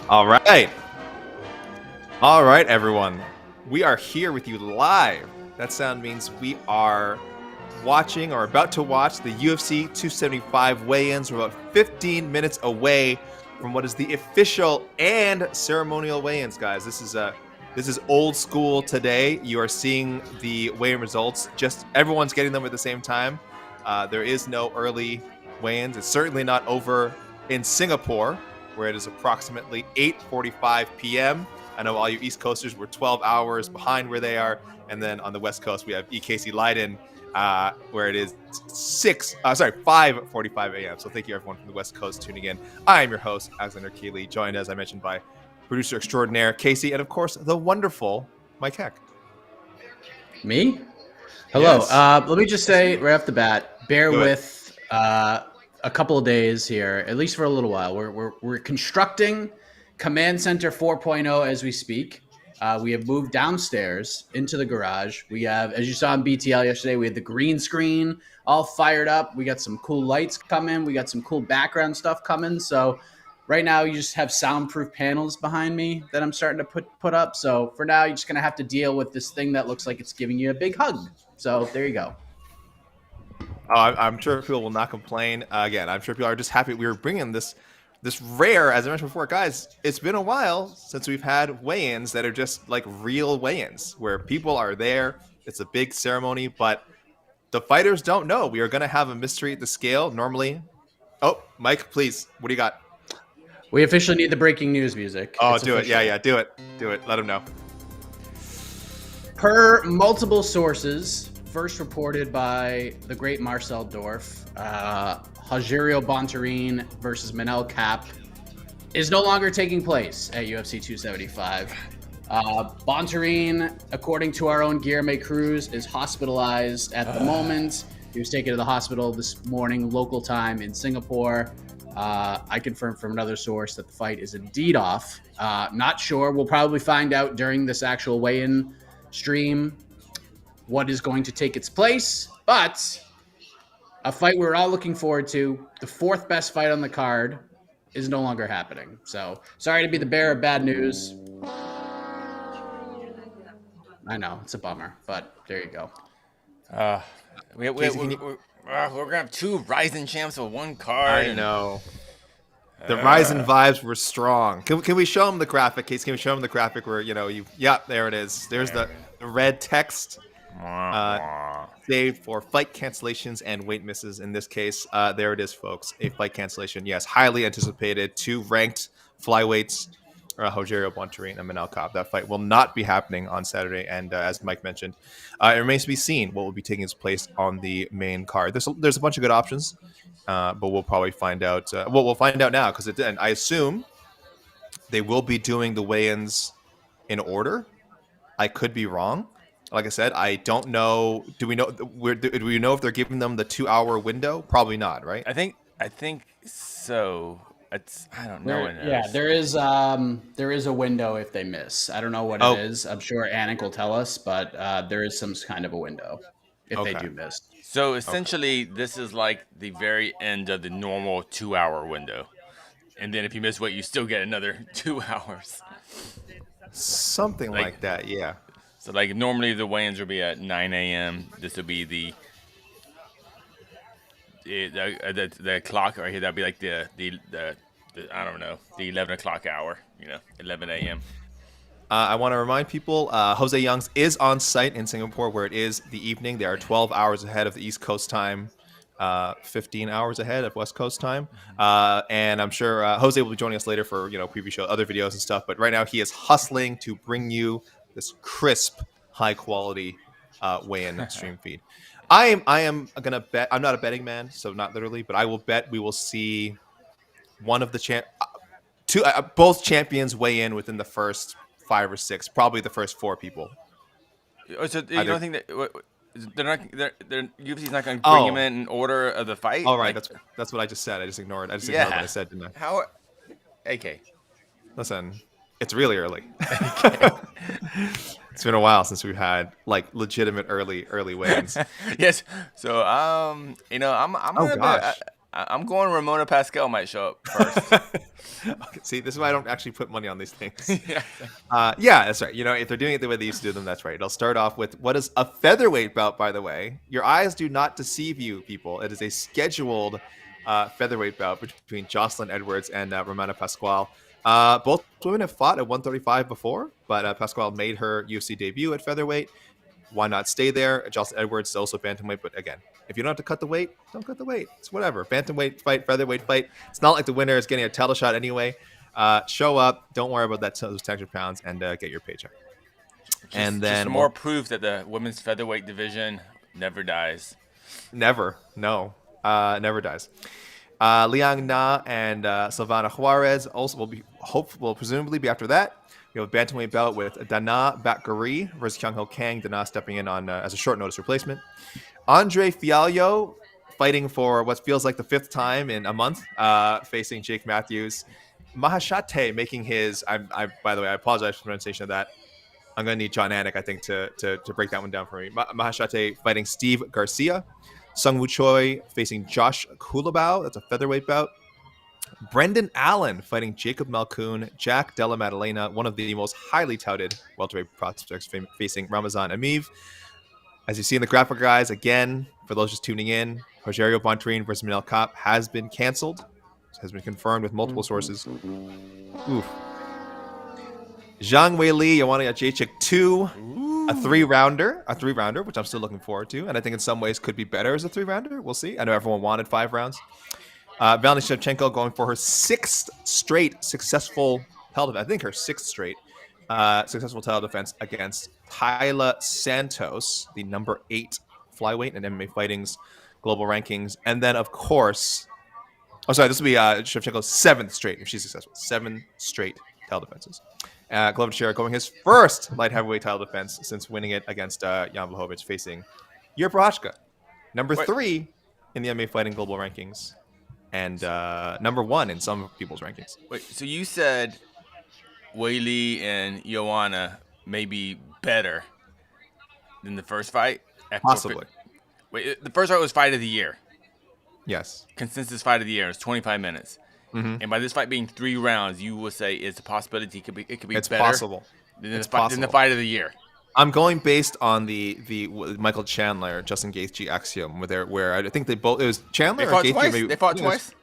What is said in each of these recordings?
All right. All right, everyone. We are here with you live. That sound means we are watching or about to watch the UFC 275 weigh-ins. We're about 15 minutes away from what is the official and ceremonial weigh-ins, guys. This is old school today. You are seeing the weigh-in results. Just everyone's getting them at the same time. There is no early weigh-ins. It's certainly not over in Singapore, where it is approximately 8:45 p.m. I know all you East Coasters were 12 hours behind where they are. And then on the West Coast, we have EKC Leiden, where it is 5:45 a.m. So thank you everyone from the West Coast tuning in. I am your host, Alexander Keeley, joined as I mentioned by producer extraordinaire Casey, and of course the wonderful Mike Heck. Me? Hello. Yes. Let me just say right off the bat, bear with a couple of days here, at least for a little while. We're constructing Command Center 4.0 as we speak. We have moved downstairs into the garage. We have, as you saw in BTL yesterday, we had the green screen all fired up. We got some cool lights coming. We got some cool background stuff coming. So right now you just have soundproof panels behind me that I'm starting to put up. So for now, you're just going to have to deal with this thing that looks like it's giving you a big hug. So there you go. I'm sure people will not complain. Again, I'm sure people are just happy we were bringing this rare, as I mentioned before, guys. It's been a while since we've had weigh-ins that are just like real weigh-ins where people are there. It's a big ceremony, but the fighters don't know. We are going to have a mystery at the scale. Normally, Mike, please, what do you got? We officially need the breaking news music. Oh, It's do official. it. Yeah, do it. Let them know. Per multiple sources, first reported by the great Marcel Dorf, Rogerio Bontorin versus Manel Cap is no longer taking place at UFC 275. Bontorin, according to our own Guilherme Cruz, is hospitalized at the moment. He was taken to the hospital this morning, local time in Singapore. I confirmed from another source that the fight is indeed off. Not sure. We'll probably find out during this actual weigh-in stream what is going to take its place, but a fight we're all looking forward to, the fourth best fight on the card, is no longer happening. So sorry to be the bearer of bad news. I know it's a bummer, but there you go. We're gonna have two rising champs with one card. I know. The Ryzen vibes were strong. Can we show them the graphic, Case? Can we show them the graphic where, there it is. There's the red text saved for fight cancellations and weight misses. In this case, there it is, folks. A fight cancellation. Yes, highly anticipated. Two ranked flyweights, Rogerio Bontorin and Manel Cap. That fight will not be happening on Saturday. And as Mike mentioned, it remains to be seen what will be taking its place on the main card. There's a bunch of good options. But we'll probably find out. We'll find out now because and I assume they will be doing the weigh-ins in order. I could be wrong. Like I said, I don't know. Do we know? Do we know if they're giving them the 2-hour window? Probably not, right? I think so. I don't know. There is a window if they miss. I don't know what it is. I'm sure Anik will tell us, but there is some kind of a window if they do miss. So essentially, this is like the very end of the normal 2-hour window, and then if you miss weight, you still get another 2 hours. Something like that, yeah. So like normally the weigh-ins will be at 9 a.m. This will be the clock right here. That'll be like the I don't know, the 11 o'clock hour. 11 a.m. I want to remind people, Jose Youngs is on site in Singapore, where it is the evening. They are 12 hours ahead of the East Coast time, 15 hours ahead of West Coast time. And I'm sure Jose will be joining us later for preview show, other videos and stuff. But right now he is hustling to bring you this crisp, high quality weigh-in stream feed. I am gonna bet. I'm not a betting man, so not literally, but I will bet we will see one of the both champions weigh in within the first 5 or 6, probably the first 4 people. So you don't think that UFC's not going to bring him in order of the fight? All right, that's what I just said. I just ignored. Ignored what I said, didn't I? How? AK. Listen, it's really early. It's been a while since we've had like legitimate early weigh-ins. Yes. So I'm I'm going Ramona Pascal might show up first. Okay, see, this is why I don't actually put money on these things. Yeah. Yeah, that's right. If they're doing it the way they used to do them, that's right. It'll start off with what is a featherweight bout, by the way. Your eyes do not deceive you, people. It is a scheduled featherweight bout between Jocelyn Edwards and Romana Pasquale. Both women have fought at 135 before, but Pasquale made her UFC debut at featherweight. Why not stay there? Jocelyn Edwards is also bantamweight, but again, if you don't have to cut the weight, don't cut the weight. It's whatever. Bantamweight fight, featherweight fight. It's not like the winner is getting a title shot anyway. Show up. Don't worry about those 10 pounds and get your paycheck. And then just more proof that the women's featherweight division never dies. Never. No. Never dies. Liang Na and Silvana Juarez also will presumably be after that. We have a bantamweight bout with Dana Bakary versus Kyung Ho Kang. Dana stepping in on as a short notice replacement. Andre Fialho fighting for what feels like the 5th time in a month, facing Jake Matthews. Mahashate making his. By the way, I apologize for the pronunciation of that. I'm going to need John Anik, I think, to break that one down for me. Mahashate fighting Steve Garcia. Sung Woo Choi facing Josh Kulabau. That's a featherweight bout. Brendan Allen fighting Jacob Malkoun. Jack Della Maddalena, one of the most highly touted welterweight prospects, facing Ramazan Amiv. As you see in the graphic, guys, again, for those just tuning in, Rogerio Bontorin versus Manel Kape has been canceled. Has been confirmed with multiple sources. Oof. Zhang Weili, Joanna Jacek 2, a three-rounder, which I'm still looking forward to, and I think in some ways could be better as a 3-rounder. We'll see. I know everyone wanted 5 rounds. Valentina Shevchenko going for her 6th straight successful title defense. I think her 6th straight successful title defense against Tyla Santos, the number 8 flyweight in MMA Fighting's global rankings. And then, of course, this will be Shevchenko's 7th straight if she's successful. 7 straight title defenses. Glover Teixeira going his first light heavyweight title defense since winning it against Jan Blachowicz, facing Jiri Prochazka, number 3 in the MMA Fighting global rankings, and number 1 in some people's rankings. Wait, so you said Weili and Joanna may be better than the first fight? Possibly. Wait, the first fight was fight of the year. Yes. Consensus fight of the year. It was 25 minutes. Mm-hmm. And by this fight being 3 rounds, you will say it's a possibility it could be it's better possible. Than the fight of the year. I'm going based on the Michael Chandler, Justin Gaethje axiom, where I think it was Chandler or Gaethje. They fought twice.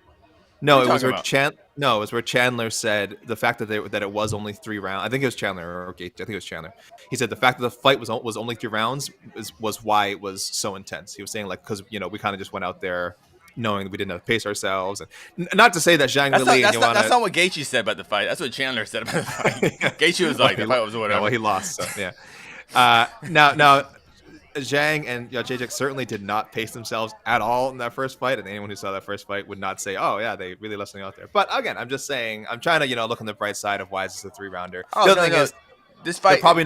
No, it was where Chandler said the fact that it was only 3 rounds. I think it was Chandler or Gaethje. I think it was Chandler. He said the fact that the fight was only 3 rounds was why it was so intense. He was saying because we kind of just went out there knowing that we didn't have to pace ourselves, and not to say that Zhang Weili and Joanna. That's not what Gaethje said about the fight. That's what Chandler said about the fight. Gaethje was like the fight was whatever. Well, he lost. So yeah. Now, Zhang and Jacek certainly did not pace themselves at all in that first fight, and anyone who saw that first fight would not say, "Oh yeah, they really left something out there." But again, I'm just saying, I'm trying to look on the bright side of why is this a 3-rounder. The other thing is, this fight they're probably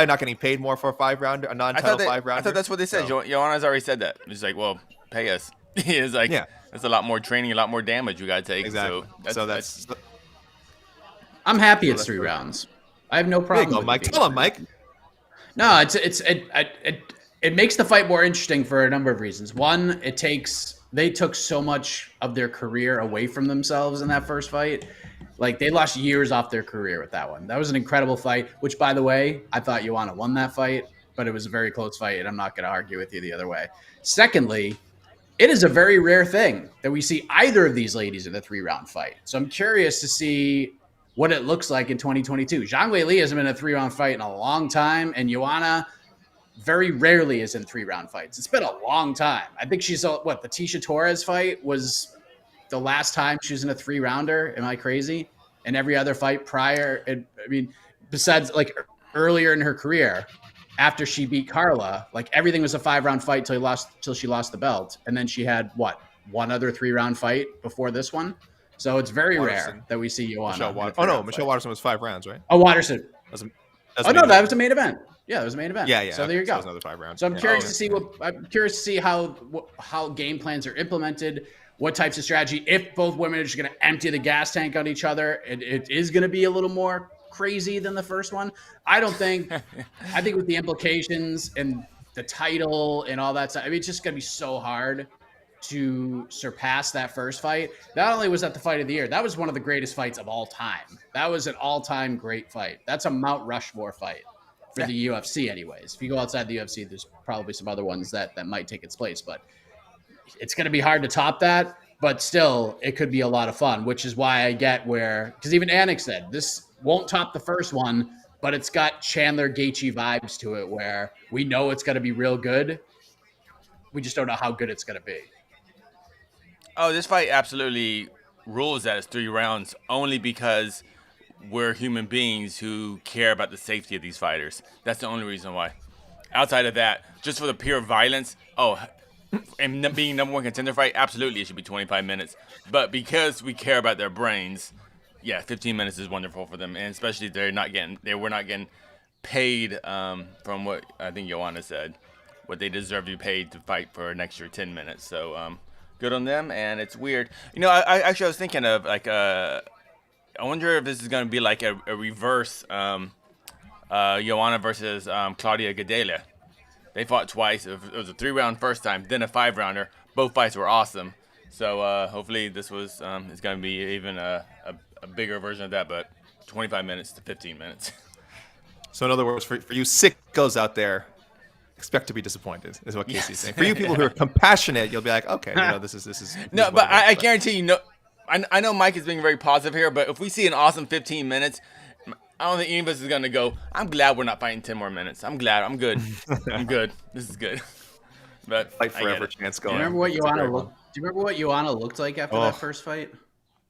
not getting paid more for a 5-rounder, a non-title 5-rounder. I thought that's what they said. So. Joanna's already said that. He's like, well, pay us. It's like, that's a lot more training, a lot more damage you got to take. Exactly. So that's I'm happy it's 3 rounds. I have no problem. There you go, Mike. Tell him, Mike. No, it makes the fight more interesting for a number of reasons. One, they took so much of their career away from themselves in that first fight. Like, they lost years off their career with that one. That was an incredible fight, which, by the way, I thought Joanna won that fight, but it was a very close fight, and I'm not going to argue with you the other way. Secondly, it is a very rare thing that we see either of these ladies in a 3-round fight. So I'm curious to see what it looks like in 2022. Zhang Weili hasn't been in a 3-round fight in a long time, and Joanna very rarely is in 3-round fights. It's been a long time. I think the Tisha Torres fight was the last time she was in a 3-rounder. Am I crazy? And every other fight prior, besides like earlier in her career, after she beat Carla, like everything was a 5-round fight till she lost the belt. And then she had one other 3-round fight before this one. So it's very rare that we see Joanna. Michelle Watterson was 5 rounds, right? Oh, Watterson. That was a main event. Yeah, it was a main event. Yeah. So there you go. So it was another 5 rounds. So I'm curious to see how game plans are implemented, what types of strategy. If both women are just going to empty the gas tank on each other, it is going to be a little more crazy than the first one. I think with the implications and the title and all that stuff, it's just going to be so hard to surpass that first fight. Not only was that the fight of the year, that was one of the greatest fights of all time. That was an all-time great fight. That's a Mount Rushmore fight for the UFC anyways. If you go outside the UFC, there's probably some other ones that might take its place, but it's going to be hard to top that. But still, it could be a lot of fun, which is why I get where, because even Anik said, this won't top the first one, but it's got Chandler Gaethje vibes to it where we know it's going to be real good. We just don't know how good it's going to be. Oh, this fight absolutely rules that it's 3 rounds only because we're human beings who care about the safety of these fighters. That's the only reason why. Outside of that, just for the pure violence, and being number 1 contender fight, absolutely it should be 25 minutes. But because we care about their brains, 15 minutes is wonderful for them, and especially they were not getting paid from what I think Joanna said, what they deserve to be paid to fight for an extra 10 minutes. So good on them, and it's weird. I was thinking of I wonder if this is going to be like a reverse Joanna versus Claudia Gadelha. They fought twice. It was a 3-round first time, then a 5-rounder. Both fights were awesome. So hopefully this is going to be even a bigger version of that, but 25 minutes to 15 minutes. So in other words, for you sickos out there, expect to be disappointed, is what Casey's saying. For you people who are compassionate, you'll be like, okay, this is no, but I guarantee you, I know Mike is being very positive here, but if we see an awesome 15 minutes, I don't think any of us is going to go, I'm glad we're not fighting 10 more minutes. I'm glad. I'm good. I'm good. This is good. But fight forever chance going. Do you remember what Joanna looked like after that first fight?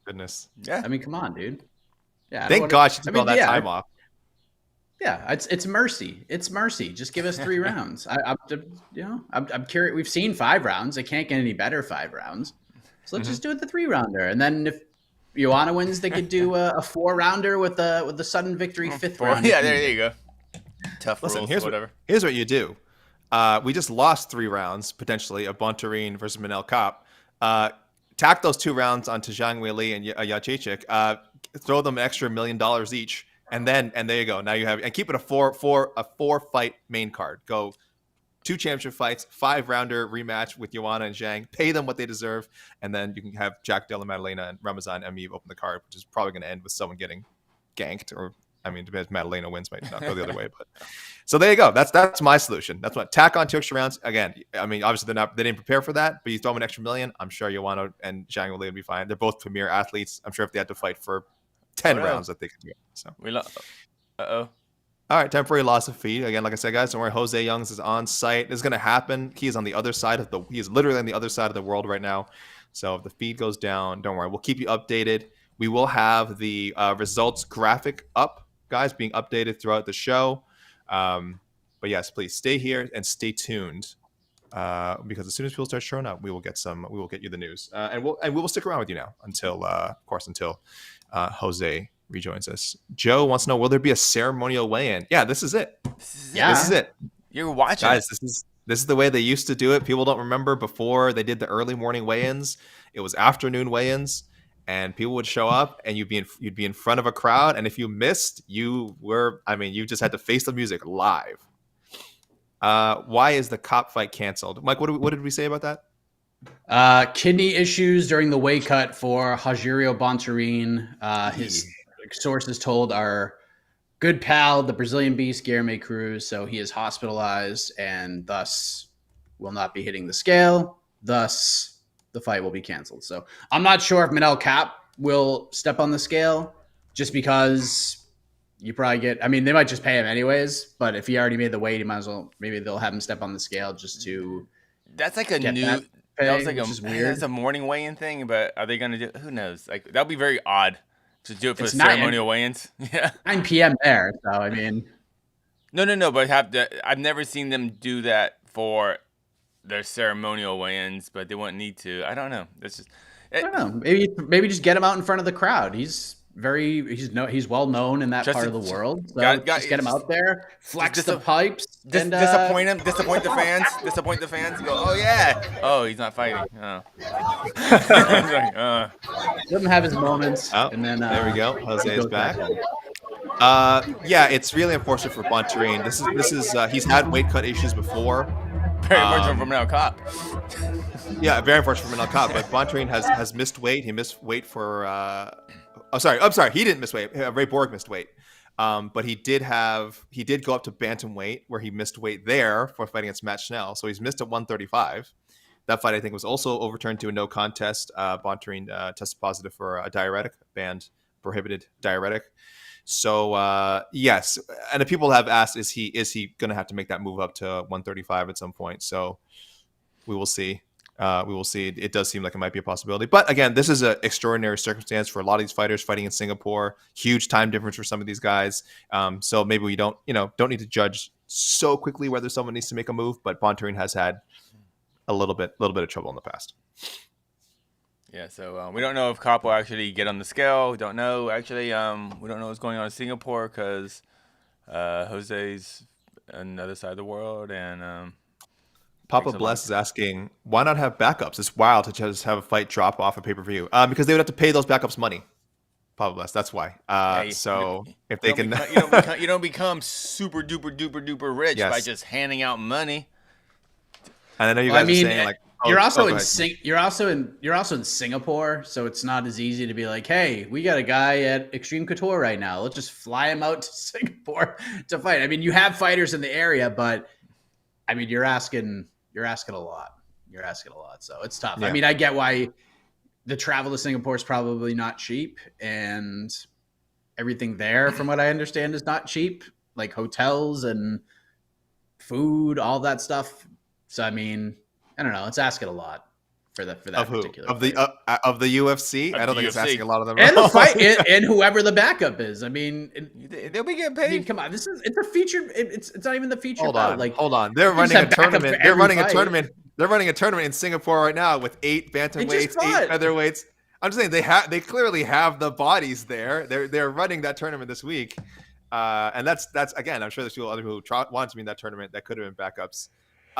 Goodness. Yeah. I mean, come on, dude. Yeah. Thank God she took all that time off. Yeah, it's mercy. It's mercy. Just give us 3 rounds. I'm curious. We've seen 5 rounds. It can't get any better 5 rounds. So let's just do it the 3-rounder, and then if Joanna wins, they could do a 4-rounder with the sudden victory 5th round. Yeah, there you go. Tough Listen, rules, whatever. Here's what you do. We just lost 3 rounds, potentially, of Bontarine versus Manel Kape. Tack those 2 rounds onto Zhang Weili and Jacek. Throw them an extra $1 million each, and there you go. Now you have, and keep it a 4-fight main card. Go 2 championship fights, 5-rounder rematch with Joanna and Zhang. Pay them what they deserve, and then you can have Jack Della Maddalena and Ramazan Emeev open the card, which is probably going to end with someone getting ganked, or if Maddalena wins, might not go the other way. But so there you go. That's my solution. That's what tack on 2 extra rounds. Again, obviously they didn't prepare for that, but you throw them an extra $1 million. I'm sure Joanna and Zhang will be fine. They're both premier athletes. I'm sure if they had to fight for 10 rounds, that they could do it. So All right, temporary loss of feed. Again, like I said, guys, don't worry. Jose Youngs is on site. This is going to happen. He is on the other side of he is literally on the other side of the world right now. So if the feed goes down, don't worry. We'll keep you updated. We will have the results graphic up, guys, being updated throughout the show. But yes, please stay here and stay tuned because as soon as people start showing up, we will get you the news, and we will stick around with you now until Jose rejoins us. Joe wants to know, will there be a ceremonial weigh-in? Yeah, this is it. This is it. You're watching, guys. This is the way they used to do it. People don't remember before they did the early morning weigh-ins. It was afternoon weigh-ins, and people would show up, and you'd be in front of a crowd. And if you missed, you just had to face the music live. Why is the Kape fight canceled? Mike, what did we say about that? Kidney issues during the weight cut for Rogerio Bontarine. His sources told our good pal, the Brazilian beast, Guilherme Cruz. So he is hospitalized and thus will not be hitting the scale. Thus, the fight will be canceled. So I'm not sure if Manel Kape will step on the scale just because you probably they might just pay him anyways. But if he already made the weight, he might as well, maybe they'll have him step on the scale just to. That's like a new. That was like that's a morning weigh-in thing, but are they going to do? Who knows? Like that would be very odd to do it for ceremonial weigh-ins. Yeah, 9 p.m. there. So no. But I've never seen them do that for their ceremonial weigh-ins, but they wouldn't need to. I don't know. I don't know. Maybe just get him out in front of the crowd. He's well known in that part of the world. So just get him out there, flex the pipes, disappoint him, disappoint the fans. Go, oh yeah, oh he's not fighting. Oh. Let him have his moments, and then there we go. Jose is back. It's really unfortunate for Bontarine. This is he's had weight cut issues before. Very much from Manel Kape. Yeah, very unfortunate for Manel Kape, but Bontarine has missed weight. He missed weight for. I'm sorry. He didn't miss weight. Ray Borg missed weight. But he did go up to bantamweight where he missed weight there for fighting against Matt Schnell. So he's missed at 135. That fight, I think, was also overturned to a no contest. Bontarine tested positive for a diuretic, banned, prohibited diuretic. So yes, and the people have asked, is he going to have to make that move up to 135 at some point? So we will see. We will see. It does seem like it might be a possibility, but again, this is an extraordinary circumstance for a lot of these fighters fighting in Singapore. Huge time difference for some of these guys. So maybe we don't need to judge so quickly whether someone needs to make a move. But Bontarine has had a little bit of trouble in the past. Yeah, so we don't know if Kape will actually get on the scale. We don't know actually. We don't know what's going on in Singapore because Jose's on the other side of the world, and Papa Bless is asking, why not have backups? It's wild to just have a fight drop off a pay-per-view. Because they would have to pay those backups money. Papa Bless, that's why. If they can, you don't become super duper rich by just handing out money. And I know you guys are saying like, you're also in Singapore, so it's not as easy to be like, hey, we got a guy at Extreme Couture right now. Let's just fly him out to Singapore to fight. I mean, you have fighters in the area, but I mean, you're asking a lot. You're asking a lot, so it's tough. Yeah. I mean, I get why the travel to Singapore is probably not cheap, and everything there, from what I understand, is not cheap, like hotels and food, all that stuff. So I mean, I don't know. It's asking a lot for that particular of the UFC. I don't think it's asking a lot of them. And the fight and whoever the backup is. I mean, they'll be getting paid. I mean, come on, it's a featured. It's not even the featured. Hold on. They're running a tournament. They're running a tournament. They're running a tournament in Singapore right now with 8 bantamweights, 8 featherweights. I'm just saying they clearly have the bodies there. They're running that tournament this week, and that's again. I'm sure there's other people who wanted to be in that tournament that could have been backups.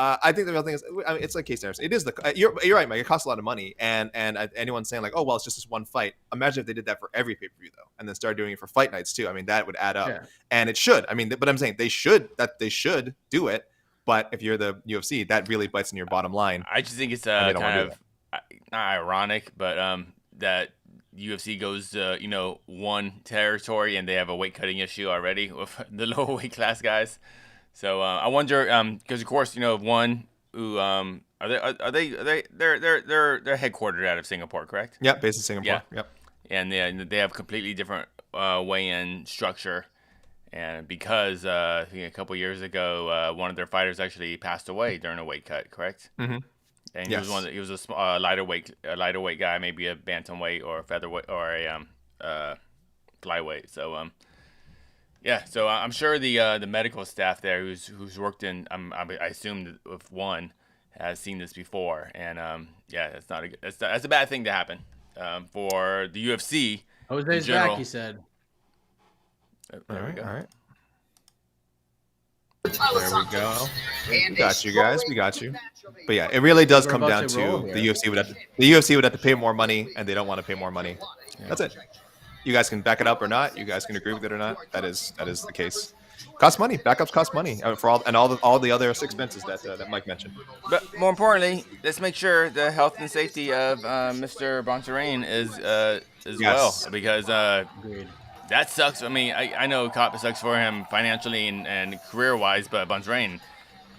I think the real thing is, I mean, it's like Case Anderson. It is you're right, Mike. It costs a lot of money, and anyone saying like, oh well, it's just this one fight. Imagine if they did that for every pay-per-view though, and then started doing it for fight nights too. I mean, that would add up, and it should. I mean, but I'm saying they should do it. But if you're the UFC, that really bites in your bottom line. I just think it's kind of not ironic, but that UFC goes to one territory and they have a weight cutting issue already with the lower weight class guys. So I wonder, because of course one who they're headquartered out of Singapore, correct? Yep, based in Singapore. Yeah. Yep. And they have completely different weigh-in structure, and because I think a couple years ago one of their fighters actually passed away during a weight cut, correct? Mm-hmm. And he was a lighter weight guy, maybe a bantamweight or a featherweight or a flyweight. So yeah, so I'm sure the medical staff there who's worked in I assume with one has seen this before, and that's a bad thing to happen for the UFC. Jose's back, he said. There we go. All right. There we go. We got you guys. We got you. But yeah, it really does come down to the UFC would have to pay more money, and they don't want to pay more money. That's it. You guys can back it up or not. You guys can agree with it or not. That is the case. Cost money. Backups cost money for all the other expenses that Mike mentioned. But more importantly, let's make sure the health and safety of Mr. Bontarine is well, because that sucks. I mean, I know Kape sucks for him financially and career wise, but Bontarine,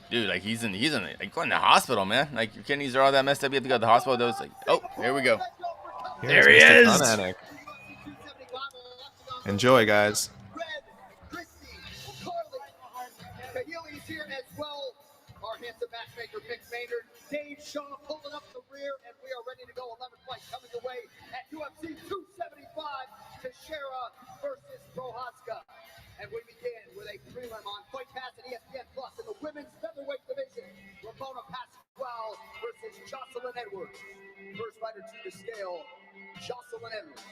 dude, like he's in like going to the hospital, man. Like your kidneys are all that messed up. You have to go to the hospital. Those like, oh, here we go. There he is. Enjoy, guys. Dave Shaw pulling up the rear, and we are ready to go. 11 fights coming away at UFC 275. Texieira versus Prochazka. And we begin with a prelim on Fight Pass and ESPN Plus in the women's featherweight division. Ramona Pasquale versus Jocelyn Edwards. First fighter to the scale, Jocelyn Edwards.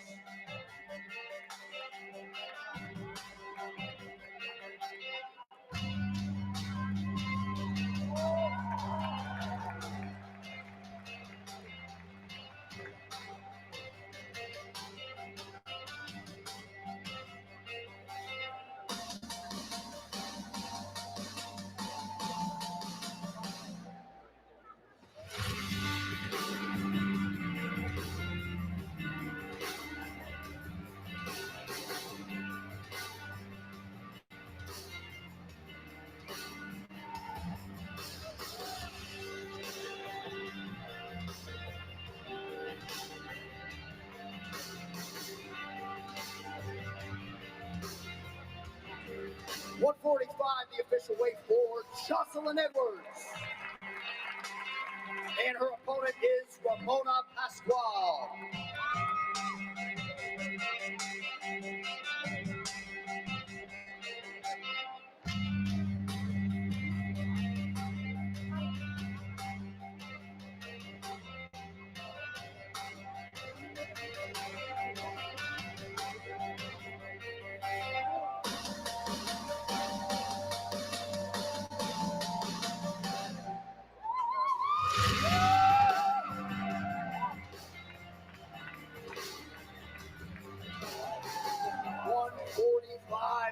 145, the official weight for Jocelyn Edwards. And her opponent is Ramona Pascual.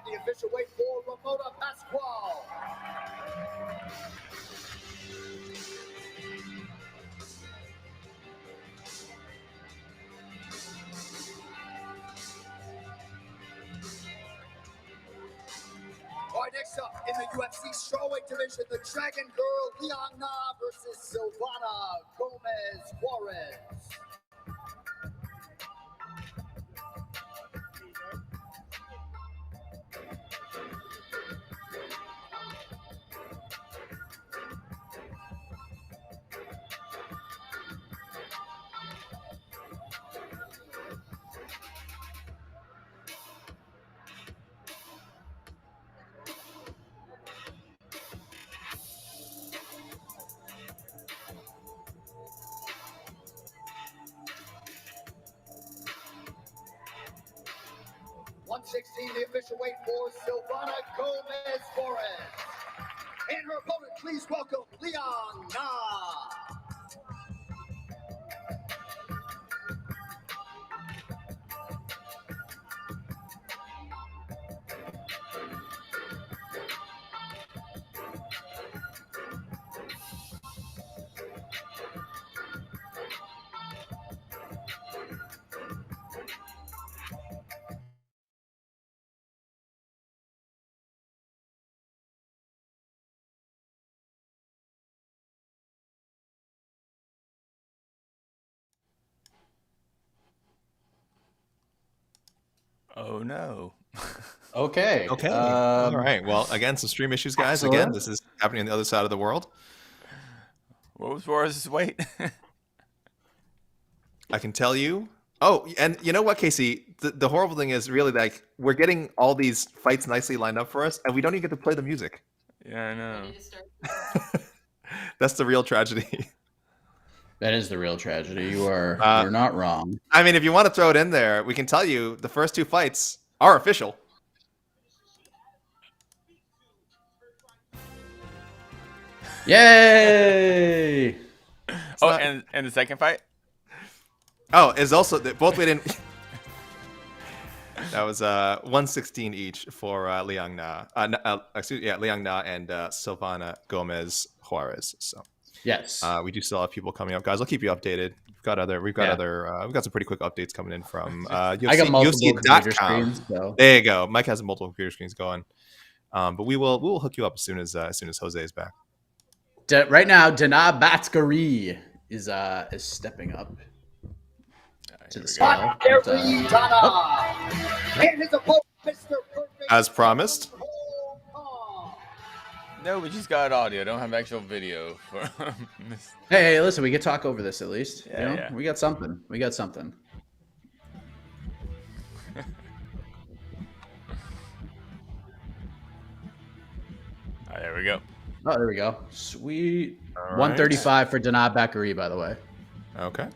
The official weight for Ramona Pascual. All right, next up in the UFC strawweight division, the Dragon Girl Liang Na versus Silvana Gomez Juarez. The official weight for Silvana Gomez Juarez. And her opponent, please welcome Liang Na. Oh no. Okay. Okay. All right. Well, again, some stream issues, guys. Excellent. Again, this is happening on the other side of the world. What was Juarez's weight? I can tell you. Oh, and you know what, Casey? The horrible thing is really like we're getting all these fights nicely lined up for us, and we don't even get to play the music. Yeah, I know. That's the real tragedy. That is the real tragedy. You're not wrong. I mean, if you want to throw it in there, we can tell you the first two fights are official. Yay! Oh, not- and the second fight? Oh, is also both we didn't. That was 116 each for Liang Na. Liang Na and Silvana Gomez Juarez. So Yes. we do still have people coming up, guys. I'll keep you updated. We've got some pretty quick updates coming in from UFC, I got multiple computer UFC.com. screens. So. There you go. Mike has multiple computer screens going. But we will hook you up as soon as Jose is back. Right now, Dana Batskari is stepping up to the scale. And his opponent, Mr. Perfect. As promised. No, we just got audio. Don't have actual video for this. Hey, listen, we can talk over this at least. Yeah, you know? yeah. We got something. Oh, there we go. Oh, there we go. Sweet. All right. 135 for Dana Bakary, by the way. Okay.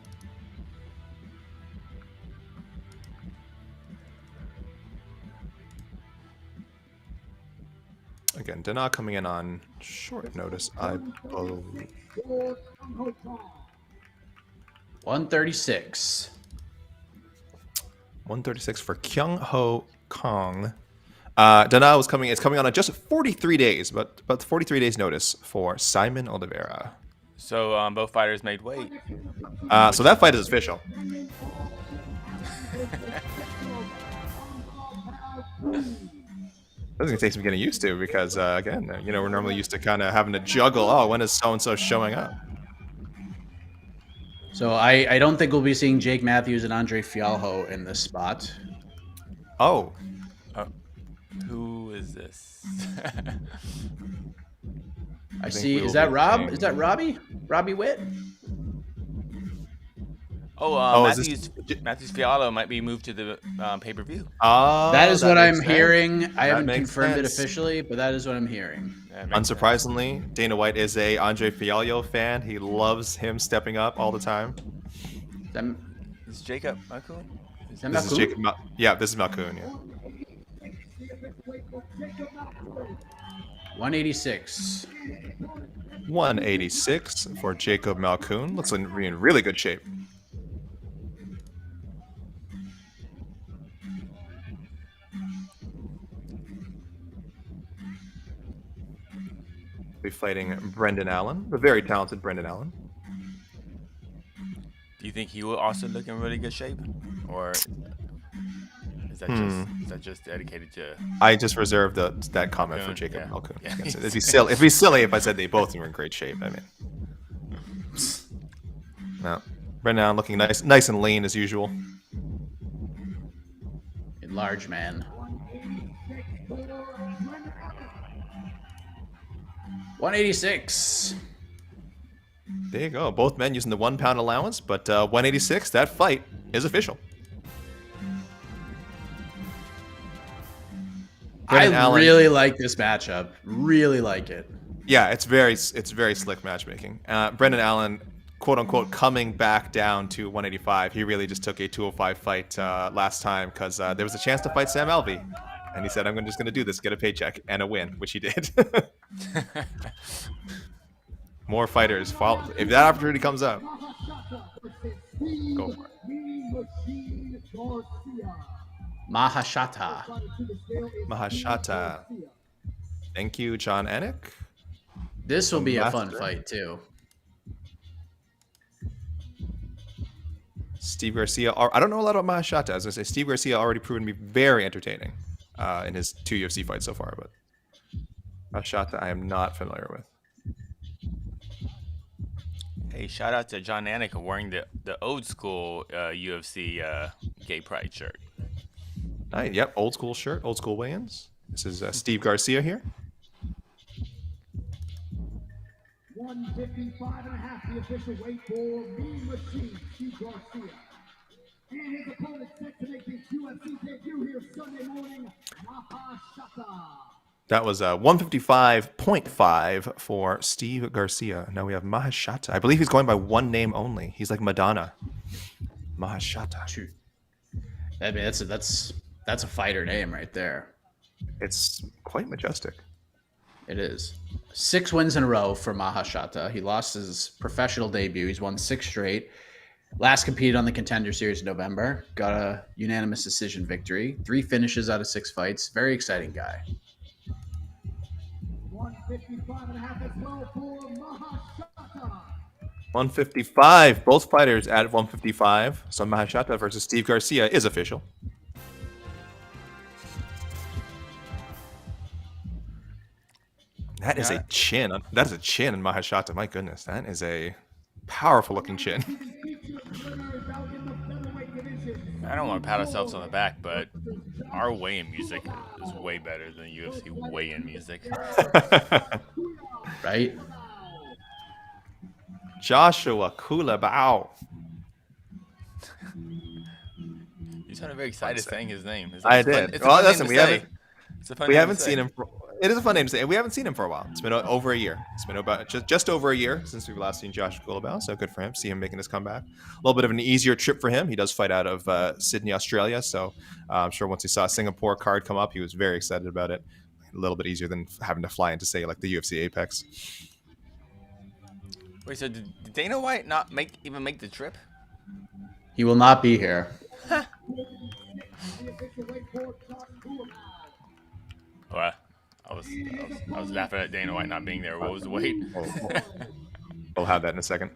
Again, Dana coming in on short notice, I believe. 136. 136 for Kyung Ho Kong. Dana is coming on at just 43 days, but 43 days notice for Simon Oliveira. So both fighters made weight. So that fight is official. This is gonna take some getting used to because again, we're normally used to kind of having to juggle. Oh, when is so and so showing up? So I don't think we'll be seeing Jake Matthews and Andre Fialho in this spot. Oh, Who is this? I think see. we Is will that be Rob? seeing- Is that Robbie? Robbie Witt? Oh, is this- Matthews Fiallo might be moved to the pay-per-view. Oh, That is what makes I'm sense. hearing. I haven't makes confirmed it sense. officially, but that is what I'm hearing. That makes sense. Unsurprisingly, Dana White is a Andre Fiallo fan. He loves him stepping up all the time. That, Is Jacob Malkoon? is that This is Malkoon? Jacob. Yeah, this is Malkoon. Yeah. 186. 186 for Jacob Malkoon. Looks like in really good shape. Be fighting Brendan Allen, the very talented Brendan Allen. Do you think he will also look in really good shape, or is that just dedicated to? I just reserved that comment for Malkoon, Jacob yeah. Malkoon. Yeah. It'd be silly if I said they both were in great shape. I mean, no, Brendan Allen looking nice and lean as usual. Large man. 186. There you go. Both men using the 1 pound allowance, but 186. That fight is official. Brendan I Allen- really like this matchup. Really like it. Yeah, it's very slick matchmaking. Brendan Allen, quote unquote, coming back down to 185. He really just took a 205 fight last time because there was a chance to fight Sam Alvey, and he said, "I'm just going to do this, get a paycheck and a win," which he did. More fighters. If that opportunity comes up, go for it. Mahashata. Mahashata. Thank you, John Anik. This will be a fun Master. fight too. Steve Garcia. I don't know a lot about Mahashata. I was going to say Steve Garcia already proven to be very entertaining in his 2 UFC fights so far, but Mahashata I am not familiar with. Hey, shout out to John Anik wearing the old school UFC gay pride shirt. Yep, old school shirt, old school weigh-ins. This is Steve Garcia here. 155.5, the official weight for Mean Machine, Steve Garcia. And his opponent set to make his UFC debut here Sunday morning, Mahashata. That was 155.5 for Steve Garcia. Now we have Mahashata. I believe he's going by one name only. He's like Madonna. Mahashata. I mean, that's a fighter name right there. It's quite majestic. It is. 6 wins in a row for Mahashata. He lost his professional debut. He's won 6 straight. Last competed on the Contender Series in November. Got a unanimous decision victory. 3 finishes out of 6 fights. Very exciting guy. 155.5 as well for Mahashata. 155. Both fighters at 155. So Mahashata versus Steve Garcia is official. That is a chin. That is a chin in Mahashata. My goodness, that is a powerful looking chin. I don't want to pat ourselves on the back, but our weigh-in music is way better than UFC weigh-in music. Right? Joshua Kulabau. You sounded very excited saying his name. I did. Well, listen, we haven't seen seen him. It is a fun name to say. We haven't seen him for a while. It's been over a year. It's been about just over a year since we've last seen Josh Kulabau. So good for him. See him making his comeback. A little bit of an easier trip for him. He does fight out of Sydney, Australia. So I'm sure once he saw a Singapore card come up, he was very excited about it. A little bit easier than having to fly into, say, like the UFC Apex. Wait, so did Dana White not even make the trip? He will not be here. Well, I was laughing at Dana White not being there. What was the wait? We'll have that in a second.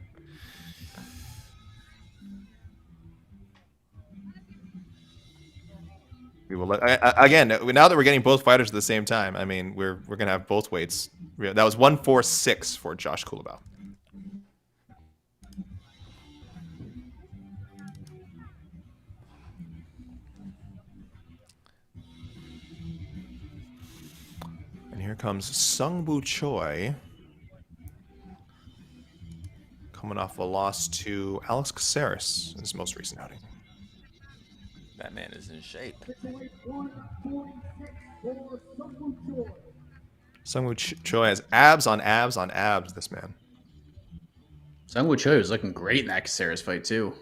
We will again. Now that we're getting both fighters at the same time, I mean, we're gonna have both weights. That was 146 for Josh Kulabau. comes Sungwoo Choi. Coming off a loss to Alex Caceres in his most recent outing. That man is in shape. Sungwoo Choi has abs on abs on abs, this man. Sungwoo Choi was looking great in that Caceres fight, too.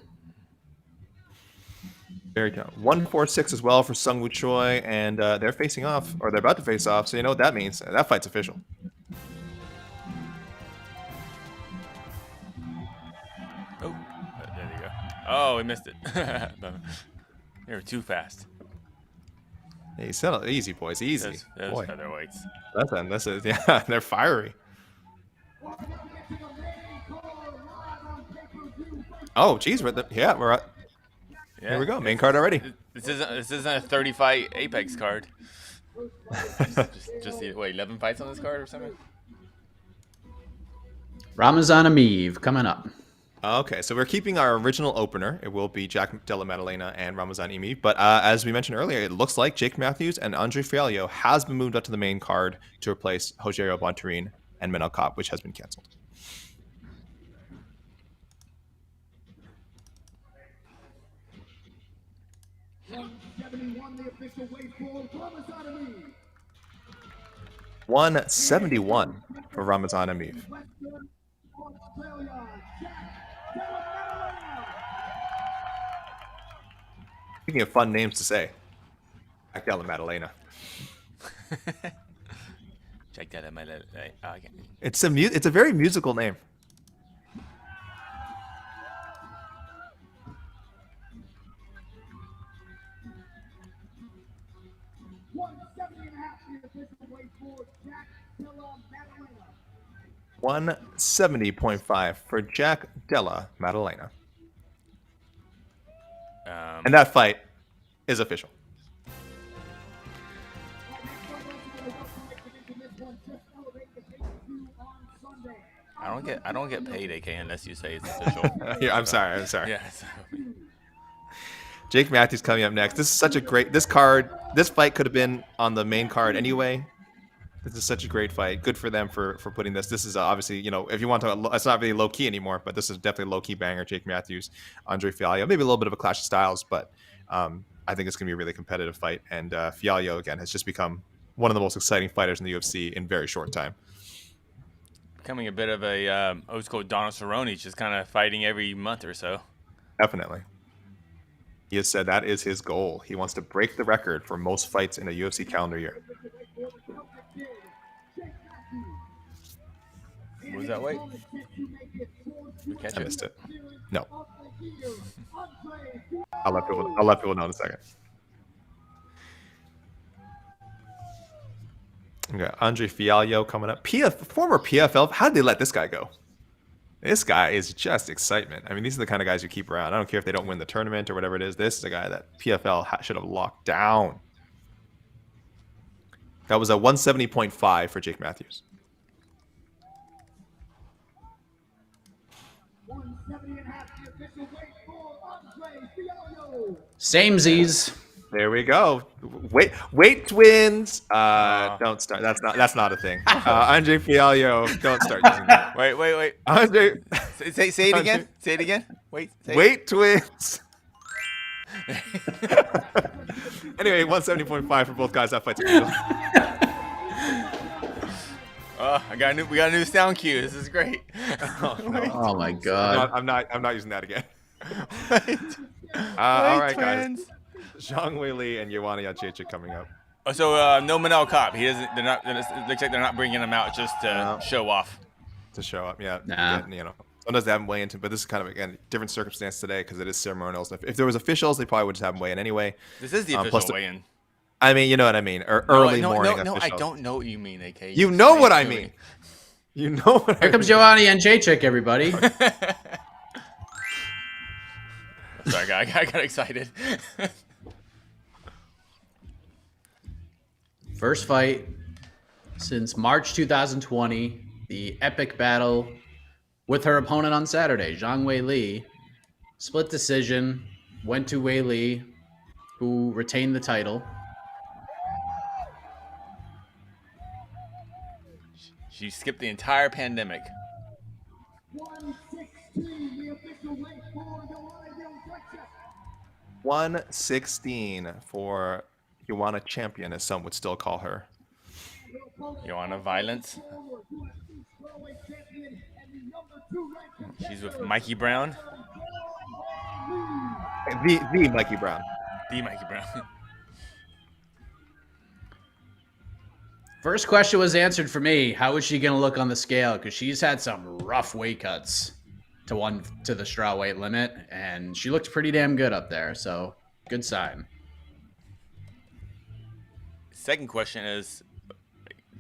Very tough. 146 as well for Sungwoo Choi, and they're facing off, or they're about to face off, so you know what that means. That fight's official. Oh, there you go. Oh, we missed it. They were too fast. Hey, settle easy, boys, easy. Those Boy, featherweights. that's it. Yeah, they're fiery. Oh, geez, we're at. Yeah, Here we go, main card already. This isn't a 30-fight Apex card. just 11 fights on this card or something? Ramazan Ameev coming up. Okay, so we're keeping our original opener. It will be Jack Della Maddalena and Ramazan Emeev. But as we mentioned earlier, it looks like Jake Matthews and Andre Fialho has been moved up to the main card to replace Rogerio Bontorin and Manel Kape, which has been canceled. The official weight for Ramazan Ameev. 171 for Ramazan Emeev. Speaking of fun names to say, Jack Della Maddalena. Jack Della Maddalena. Okay. It's a very musical name. $170.5 for Jack Della Maddalena. And that fight is official. I don't get paid, AK, unless you say it's official. Yeah, I'm sorry. Yeah. So. Jake Matthews coming up next. This is such a great this fight could have been on the main card anyway. This is such a great fight. Good for them for putting this. This is obviously, if you want to, it's not really low key anymore, but this is definitely a low key banger. Jake Matthews, Andre Fialho, maybe a little bit of a clash of styles, but I think it's going to be a really competitive fight. And Fialho again has just become one of the most exciting fighters in the UFC in very short time. Becoming a bit of a old school Donald Cerrone, just kind of fighting every month or so. Definitely. He has said that is his goal. He wants to break the record for most fights in a UFC calendar year. What was that weight? I missed it. No. I'll let people know in a second. Okay, Andre Fialho coming up. Former PFL. How did they let this guy go? This guy is just excitement. I mean, these are the kind of guys you keep around. I don't care if they don't win the tournament or whatever it is. This is a guy that PFL should have locked down. That was a 170.5 for Jake Matthews. Samesies. There we go. Wait, twins. Don't start. That's not a thing. Andre Fialho. Don't start using that. Wait. Andre. Say it again. Say it again. Wait, twins. Anyway, 170.5 for both guys. That fight's official. We got a new sound cue. This is great. Oh my god. I'm not using that again. All right, twins. guys. Zhang Weili and Joanna Jędrzejczyk coming up. So no Manel Kape. He doesn't. They're not. It looks like they're not bringing him out just to show off. To show up, yeah. Nah. Sometimes they have him weigh in, but this is kind of again different circumstance today because it is ceremonials. If there was officials, they probably would just have him weigh in anyway. This is the official weigh-in. I mean, you know what I mean. Early morning. No, I officials. don't know what you mean, AK. You know what I mean. You know what Here comes Joanna Jędrzejczyk, everybody. Sorry, I got excited. First fight since March 2020, the epic battle with her opponent on Saturday, Zhang Weili. Split decision, went to Weili, who retained the title. She skipped the entire pandemic. 116, the official weight for Joanna Texas. 116 for Joanna Champion, as some would still call her. Joanna Violence. She's with Mikey Brown. The Mikey Brown. The Mikey Brown. First question was answered for me. How is she going to look on the scale? Because she's had some rough weight cuts to the straw weight limit, and she looked pretty damn good up there. So good sign. Second question is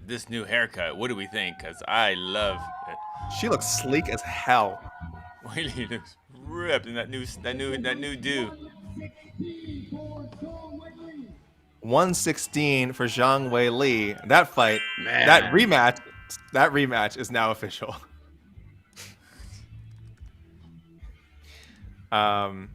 this new haircut. What do we think? Because I love it. She looks sleek as hell. Wiley looks ripped in that new do. 116 for Zhang Wei Li. That fight, Man. that rematch is now official. Yeah,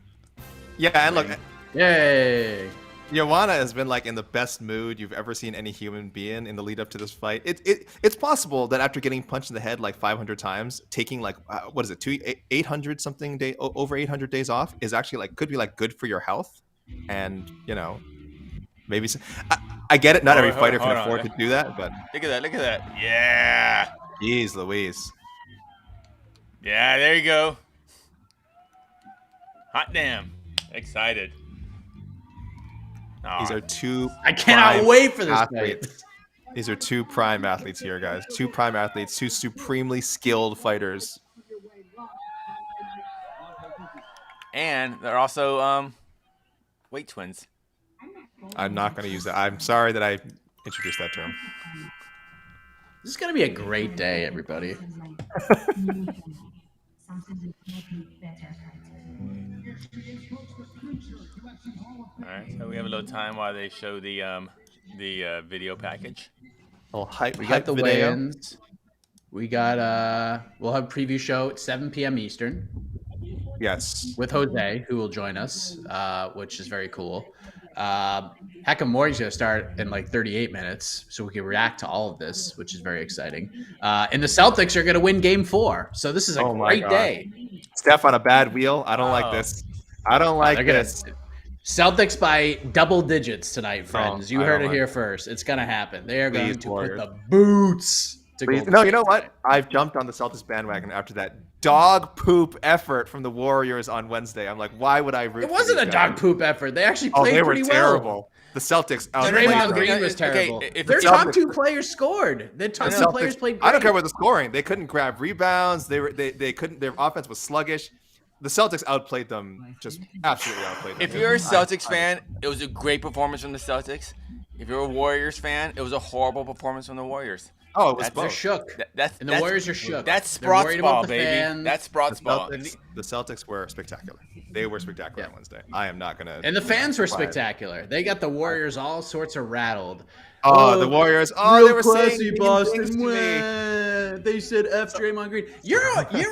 and look, Yay. Joanna has been like in the best mood you've ever seen any human be in the lead up to this fight. It's possible that after getting punched in the head like 500 times, taking like what is it, 800 something day over 800 days off is actually like could be like good for your health, and you know maybe I get it. Not every fighter can afford to do that, but look at that. Yeah. Jeez Louise. Yeah, there you go. Hot damn. Excited. These are two. I cannot wait for this athletes. fight. These are two prime athletes here, guys. Two prime athletes, two supremely skilled fighters. And they're also weight twins. I'm not going to use that. I'm sorry that I introduced that term. This is going to be a great day, everybody. All right, so we have a little time while they show the video package. A little hype, We got the video. weigh-ins. We got we'll have a preview show at 7 p.m. Eastern Yes. with Jose, who will join us, which is very cool. Hakamori's going to start in like 38 minutes, so we can react to all of this, which is very exciting. And the Celtics are going to win Game 4, so this is a great day. Steph on a bad wheel. I don't like this. I don't like this. Celtics by double digits tonight, friends. You heard it here like first. It's going to happen. They are going to Warriors. put the boots to Golden No, State you know what? tonight. I've jumped on the Celtics bandwagon after that dog poop effort from the Warriors on Wednesday. I'm like, why would I root It for wasn't a these dog guys? poop effort. They actually played They were pretty terrible. well. The Celtics Draymond outplayed them. Green was terrible. Okay, if Their the top Celtics- two players scored. Their top two players played great. I don't care about the scoring. They couldn't grab rebounds. They couldn't. Their offense was sluggish. The Celtics outplayed them. Just absolutely outplayed them. If you're a Celtics fan, it was a great performance from the Celtics. If you're a Warriors fan, it was a horrible performance from the Warriors. Oh, it was They're both. shook. That's And the Warriors are shook. That's They're worried Sprott's about ball, the baby. fans. That's Sprott's ball. The Celtics were spectacular. They were spectacular on Wednesday. I am not gonna. And the fans were spectacular. They got the Warriors all sorts of rattled. Oh, the Warriors. Oh, they were saying mean things to me. They said F Draymond Green. You're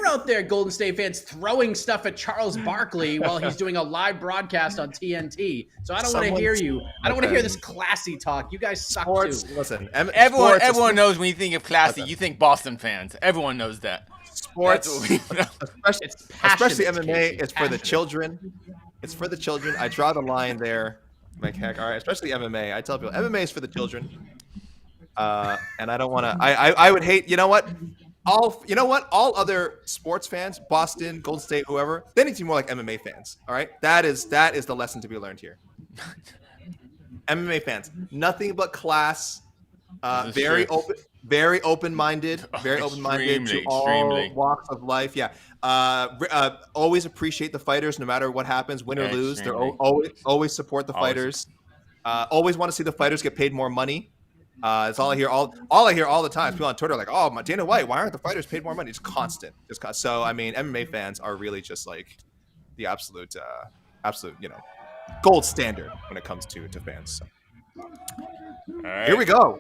out there, Golden State fans, throwing stuff at Charles Barkley while he's doing a live broadcast on TNT. So I don't want to hear you. I don't want to hear this classy talk. You guys suck Sports. too. Listen, Everyone knows when you think of classy, you think Boston fans. Everyone knows that. Sports, That's what we know. especially passionate, MMA, Casey, it's for the passionate. children. It's for the children. I draw the line there. Like heck, all right. Especially MMA. I tell people MMA is for the children. And I don't want to. I would hate. You know what? All other sports fans, Boston, Golden State, whoever, they need to be more like MMA fans. All right. That is the lesson to be learned here. MMA fans, nothing but class. Very true. open. Very open-minded, very open-minded to all extremely. walks of life. Yeah, always appreciate the fighters, no matter what happens, win or lose. They're always support the fighters. Always want to see the fighters get paid more money. That's all I hear. All I hear all the time. People on Twitter are like, "Oh, Dana White, why aren't the fighters paid more money?" It's constant. So I mean, MMA fans are really just like the absolute, gold standard when it comes to fans. So. All right. Here we go.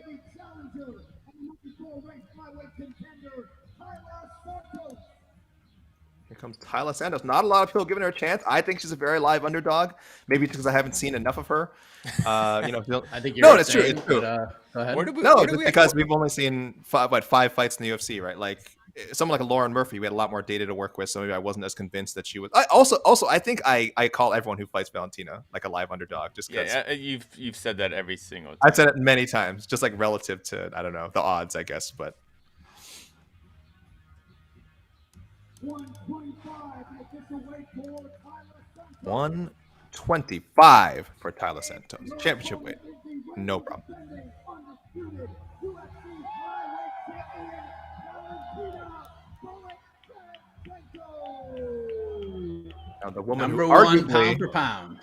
Here comes Tyler Santos. Not a lot of people giving her a chance. I think she's a very live underdog. Maybe because I haven't seen enough of her. I think you're no, it's true. insane, It's true. But, go ahead. Just because we've only seen 5 fights in the UFC, right? Like someone like a Lauren Murphy, we had a lot more data to work with, so maybe I wasn't as convinced that she was. I think I call everyone who fights Valentina like a live underdog, just because. Yeah, you've said that every single time. I've said it many times, just like relative to, I don't know, the odds, I guess, but. 125 for Tyler Santos. Championship weight. No problem. Now the woman number who one arguably, pound for pound.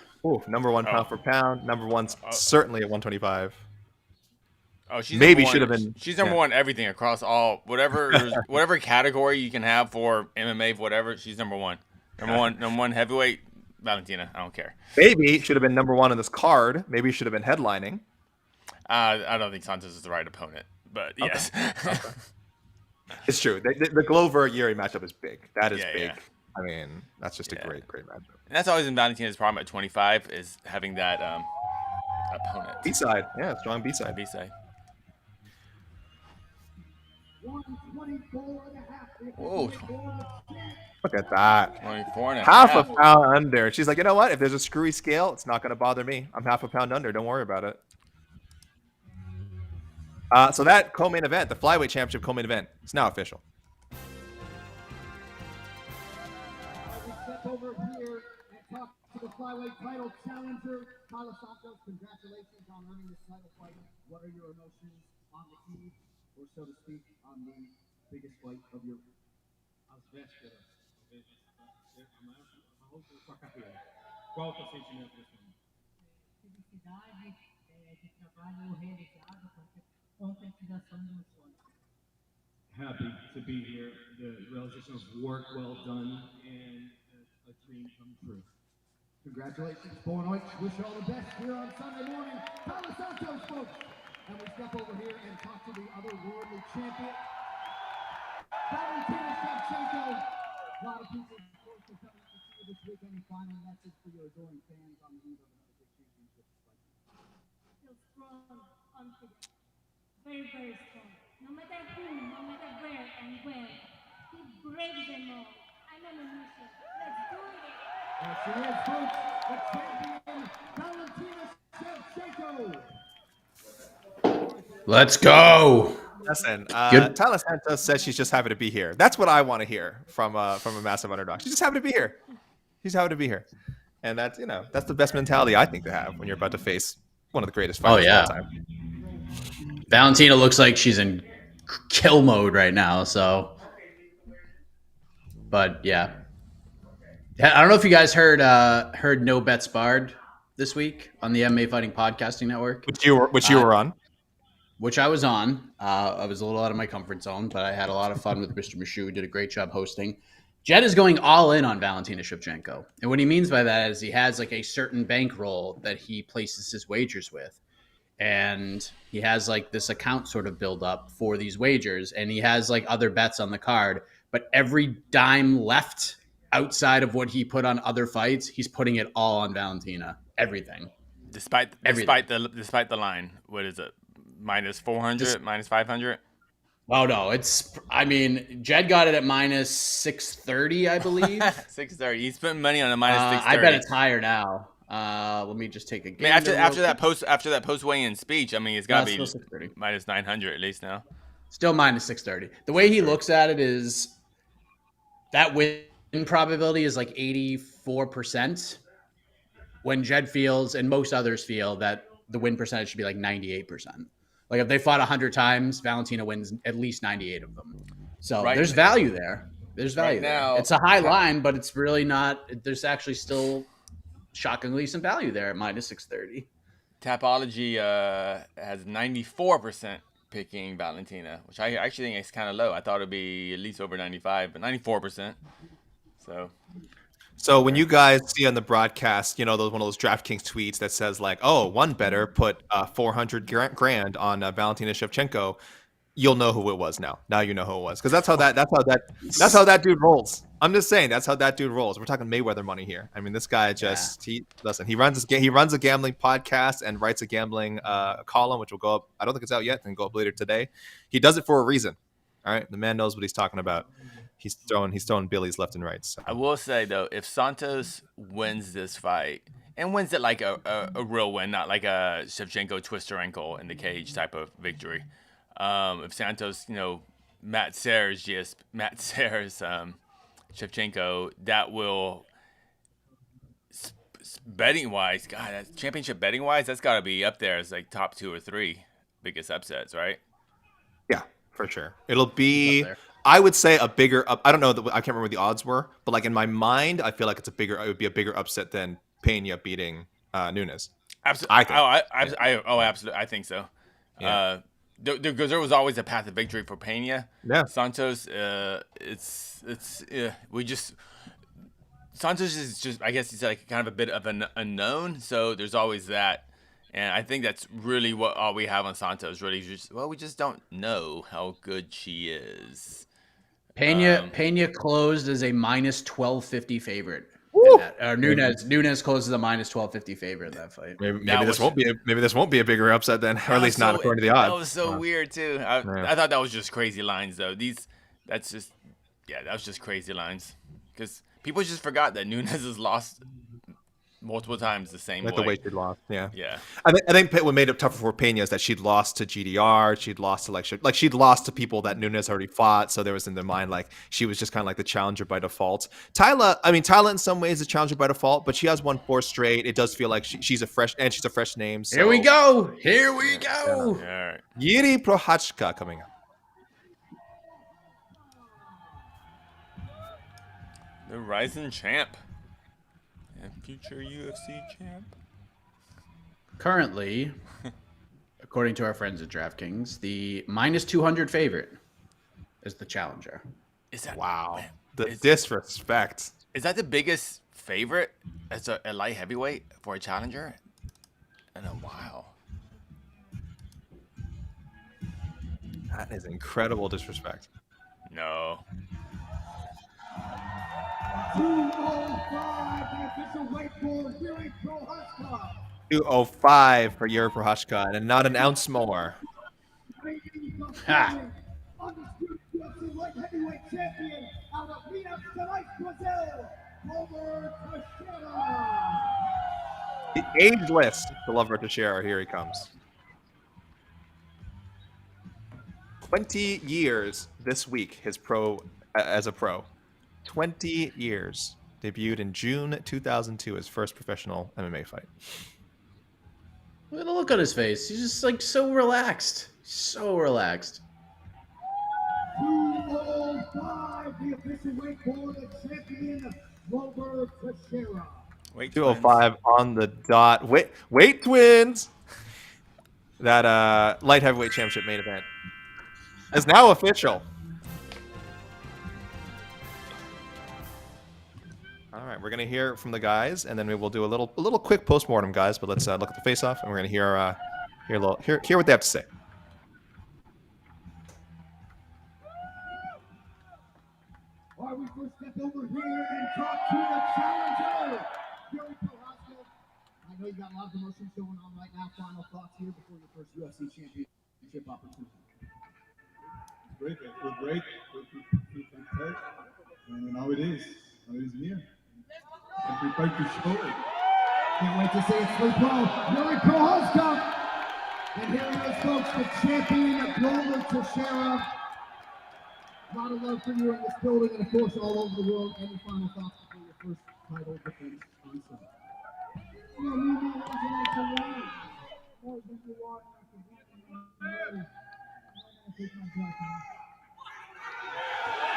Number one pound for pound. Number one's certainly at 125. Oh, she's maybe should have been. She's number one everything across all whatever category you can have for MMA, whatever. She's number one. Number one heavyweight. Valentina, I don't care. Maybe should have been number one on this card. Maybe should have been headlining. I don't think Santos is the right opponent, but yes. Okay. It's true. The Glover Yuri matchup is big. That is big. Yeah. I mean, that's just a great matchup. And that's always been Valentina's problem at 25 is having that opponent. B-side. Yeah, strong B-side. B-side. Whoa. Look at that. 24 and a half a pound under. She's like, you know what? If there's a screwy scale, it's not going to bother me. I'm half a pound under. Don't worry about it. So that co-main event, the flyweight championship co-main event, it's now official. We step over here and talk to the flyweight title challenger, Tyler Santos. Congratulations on earning this title fight. What are your emotions on the eve, or so to speak, on the biggest fight of your às vésperas, talvez, a outra sua carreira. Qual o seu sentimento nesse momento? Felicidade de trabalho realizado, concretização de um sonho. Happy to be here, the realization of work well done and a dream come true. Congratulations, Bourne. Wish you all the best here on Sunday morning. Tyler Santos, folks. And we step over here and talk to the otherworldly champion, Valentina Shevchenko. A lot of people, of course, are coming to see you this week. Any final message for your adoring fans on the eve of another big championship fight? Feel strong, confident, very, very strong. No matter who, no matter where and when, he breaks them all. I'm on a mission. Let's do it. There she is, folks, the champion, Valentina Shevchenko. Let's go. Listen, Tyler Santos says she's just happy to be here. That's what I want to hear from a massive underdog. She's just happy to be here. She's happy to be here, and that's that's the best mentality I think to have when you're about to face one of the greatest fighters of all time. Valentina looks like she's in kill mode right now. So, but yeah, I don't know if you guys heard No Bets Barred this week on the MMA Fighting Podcasting Network, which you were on. Which I was on. I was a little out of my comfort zone, but I had a lot of fun with Mr. Mishu, who did a great job hosting. Jed is going all in on Valentina Shevchenko. And what he means by that is he has like a certain bankroll that he places his wagers with. And he has like this account sort of build up for these wagers. And he has like other bets on the card. But every dime left outside of what he put on other fights, he's putting it all on Valentina. Everything. Despite the line. What is it? Minus 400, minus 500? Oh, no. Jed got it at minus 630, I believe. 630. He's putting money on a minus 630. I bet it's higher now. Let me just take a game. After that post weigh-in speech, it's got to be minus 900 at least now. Still minus 630. The way he looks at it is that win probability is like 84%, when Jed feels and most others feel that the win percentage should be like 98%. Like if they fought 100 times, Valentina wins at least 98 of them. So there's value there. There's value there. It's a high line, but it's really not. There's actually still shockingly some value there at minus 630. Tapology has 94% picking Valentina, which I actually think is kind of low. I thought it'd be at least over 95, but 94%. So when you guys see on the broadcast, one of those DraftKings tweets that says like, "Oh, one bettor put 400 grand on Valentina Shevchenko," you'll know who it was now. Now you know who it was, because that's how that dude rolls. I'm just saying that's how that dude rolls. We're talking Mayweather money here. I mean, this guy just he runs a gambling podcast and writes a gambling column, which will go up. I don't think it's out yet. Can go up later today. He does it for a reason. All right, the man knows what he's talking about. He's throwing billies left and right. So. I will say though, if Santos wins this fight and wins it like a real win, not like a Shevchenko twister ankle in the cage type of victory. If Santos, Matt Serres Shevchenko, that will betting wise, God, that's championship betting wise, that's got to be up there as like top 2 or 3 biggest upsets, right? Yeah, for sure. It'll be, I would say, a bigger. I don't know. I can't remember what the odds were, but like in my mind, I feel like it would be a bigger upset than Pena beating Nunes. Absolutely. I think. Absolutely. I think so. Yeah. Because there was always a path of victory for Pena. Yeah. Santos, Santos is just, I guess he's like kind of a bit of an unknown, so there's always that. And I think that's really what all we have on Santos. Really, we just don't know how good she is. Pena closed as a minus 1250 favorite. Nunes closes a minus 1250 favorite in that fight. Maybe this won't be a bigger upset then, or at least not according to the odds. That was so weird too. I thought that was just crazy lines though. That was just crazy lines because people just forgot that Nunes has lost multiple times the same way. The way she lost, yeah. I think what made it tougher for Pena is that she'd lost to GDR, she'd lost to she'd lost to people that Nunes already fought, so there was in their mind like she was just kind of like the challenger by default. Tyla in some ways is a challenger by default, but she has won 4 straight. It does feel like she's a fresh name. So. Here we go. All right. Yuri Prochazka coming up. The rising champ. And future UFC champ. Currently, according to our friends at DraftKings, the minus 200 favorite is the challenger. Is that wow? Disrespect. Is that the biggest favorite as a light heavyweight for a challenger in a while? That is incredible disrespect. No. 205, the official weight for Yuri Prochazka. 205 for Yuri Prochazka, and not an ounce more. Ha! Undisputed UFC light heavyweight champion out of Minas Gerais, Brazil, Glover Teixeira. The ageless Glover Teixeira, here he comes. 20 years this week, as a pro. 20 years. Debuted in June 2002, his first professional MMA fight. Look at the look on his face. He's just like so relaxed. So relaxed. 205, the official weight for the champion, Glover Teixeira. 205 on the dot. Wait, twins! That light heavyweight championship main event is now official. All right, we're gonna hear from the guys, and then we will do a little quick postmortem, guys. But let's look at the face-off, and we're gonna hear what they have to say. All right, we first step over here and talk to the challenger, Yuri Prochazka. I know you got a lot of emotions going on right now. Final thoughts here before your first UFC championship opportunity. It's great. I feel great. And now it is near. I'm prepared to show it. Can't wait to see it for Yuri Prochazka. And here he is, folks, the champion, Glover Teixeira. A lot of love for you in this building and, of course, all over the world. Any final thoughts before your first title defense on Sunday?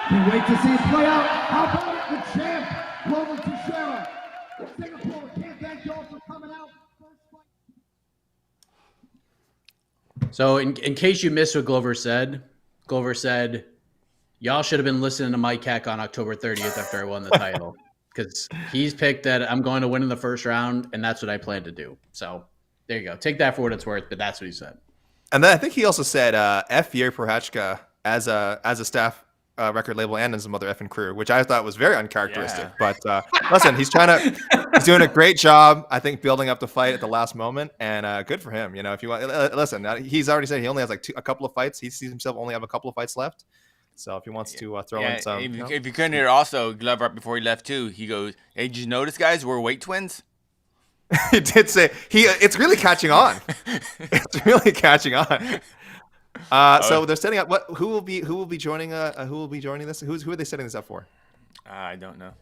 Can't wait to see it play out. How about it, the champ, Glover Teixeira. Singapore, can't thank y'all for coming out. First fight. So in case you missed what Glover said, y'all should have been listening to Mike Heck on October 30th after I won the title. Because he's picked that I'm going to win in the first round, and that's what I plan to do. So there you go. Take that for what it's worth, but that's what he said. And then I think he also said F Yuri Prochazka as a staff record label and in some other effing career, which I thought was very uncharacteristic. Yeah. But listen, he's doing a great job, I think, building up the fight at the last moment, and good for him. You know, if you want, listen, he's already said he only has like a couple of fights. He sees himself only have a couple of fights left. So if he wants to throw in some, if you couldn't hear, also Glover right before he left too, he goes, "Hey, did you notice, guys? We're weight twins." he did say it's really catching on. It's really catching on. So they're setting up who will be joining this? Who are they setting this up for? I don't know.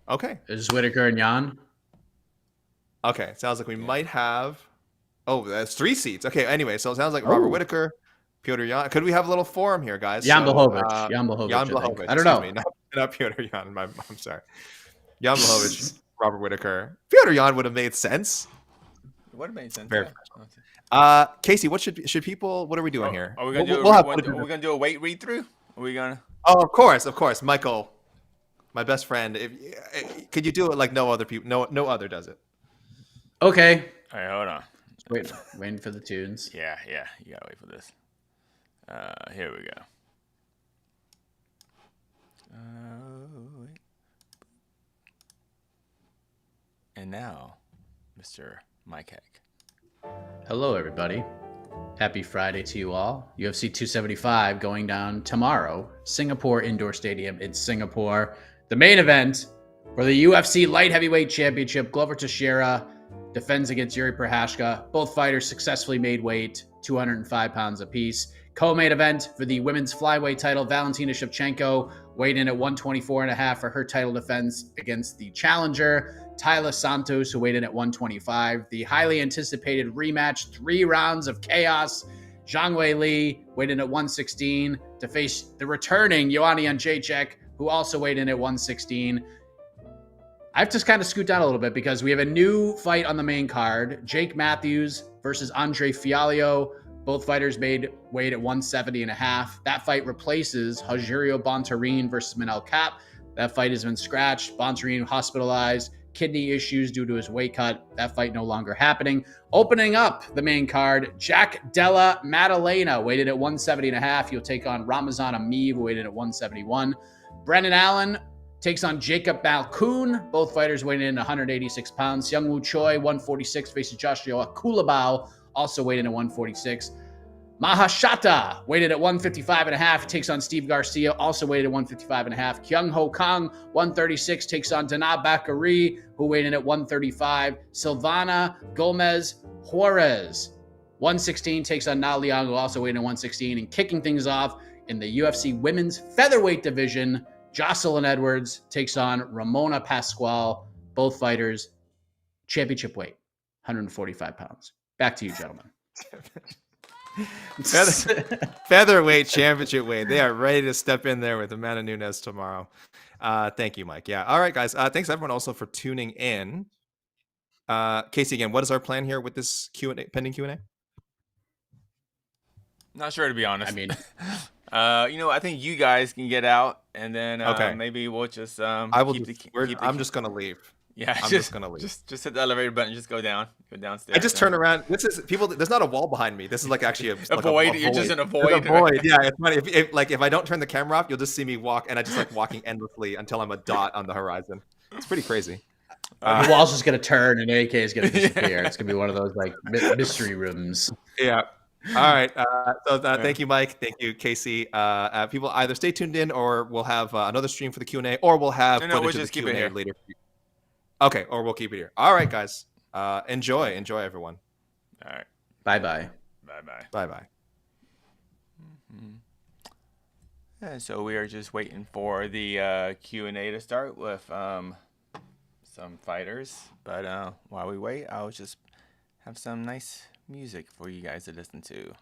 Okay. Is Whitaker and Jan? Okay. Sounds like we might have. Oh, that's 3 seats. Okay. Anyway, so it sounds like Robert Whitaker, Piotr Jan. Could we have a little forum here, guys? Jan Blachowicz. Jan Blachowicz. Blachowicz. I don't know. Me, not Piotr Jan. I'm sorry. Jan Blachowicz, Robert Whitaker. Piotr Jan would have made sense. It would have made sense. Very Yeah. Casey, what should people? What are we doing here? Are we gonna we're gonna do a weight read through? Are we gonna? Oh, of course, Michael, my best friend. Could you do it like no other people? No other does it. Okay. All right, hold on. Waiting for the tunes. Yeah, you gotta wait for this. Here we go. And now, Mr. Mike Heck. Hello, everybody. Happy Friday to you all. UFC 275 going down tomorrow, Singapore Indoor Stadium in Singapore. The main event for the UFC Light Heavyweight Championship, Glover Texieira defends against Yuri Prochazka. Both fighters successfully made weight, 205 pounds apiece. Co-main event for the women's flyweight title, Valentina Shevchenko weighed in at 124.5 for her title defense against the challenger, Taila Santos, who weighed in at 125. The highly anticipated rematch, 3 rounds of chaos. Zhang Wei Li weighed in at 116 to face the returning Joanna Jędrzejczyk, who also weighed in at 116. I have to kind of scoot down a little bit because we have a new fight on the main card. Jake Matthews versus Andre Fialho. Both fighters made weight at 170.5. That fight replaces Rogerio Bontorin versus Manel Kape. That fight has been scratched. Bontorin hospitalized, kidney issues due to his weight cut. That fight no longer happening. Opening up the main card, Jack Della Maddalena, weighted at 170.5. He'll take on Ramazan Ameev, weighted at 171. Brendan Allen takes on Jacob Malkoon. Both fighters weighing in 186 pounds. Seung-Woo Choi, 146, faces Joshua Kulabau, also weighed in at 146. Mahashata, weighted at 155.5, takes on Steve Garcia, also weighted at 155.5. Kyung Ho Kang, 136, takes on Dana Bakary, who weighed in at 135. Silvana Gomez Juarez, 116, takes on Na Liang, who also weighed in at 116. And kicking things off in the UFC women's featherweight division, Jocelyn Edwards takes on Ramona Pascual. Both fighters, championship weight, 145 pounds. Back to you, gentlemen. Featherweight championship weight. They are ready to step in there with Amanda Nunes tomorrow. Thank you, Mike. Yeah. All right, guys. Thanks everyone also for tuning in. Casey, again, what is our plan here with this pending Q&A? Not sure, to be honest. I mean, I think you guys can get out, and then Okay. Maybe we'll just I'm just gonna leave. Yeah, I'm just gonna leave. Just hit the elevator button, just go downstairs. I just turn around. This is people. There's not a wall behind me. This is like actually a void. You're just in a void. There's a void. Yeah, it's funny. If I don't turn the camera off, you'll just see me walk, and I just like walking endlessly until I'm a dot on the horizon. It's pretty crazy. the wall's just gonna turn and AK is gonna disappear. It's gonna be one of those like mystery rooms. Yeah. All right. Thank you, Mike. Thank you, Casey. People either stay tuned in, or we'll have another stream for the Q&A, or we'll have we'll footage of just the keep it Q&A here later. Okay, or we'll keep it here. All right, guys. Enjoy, everyone. All right. Bye-bye. Bye-bye. And so we are just waiting for the Q&A to start with some fighters. But while we wait, I'll just have some nice music for you guys to listen to.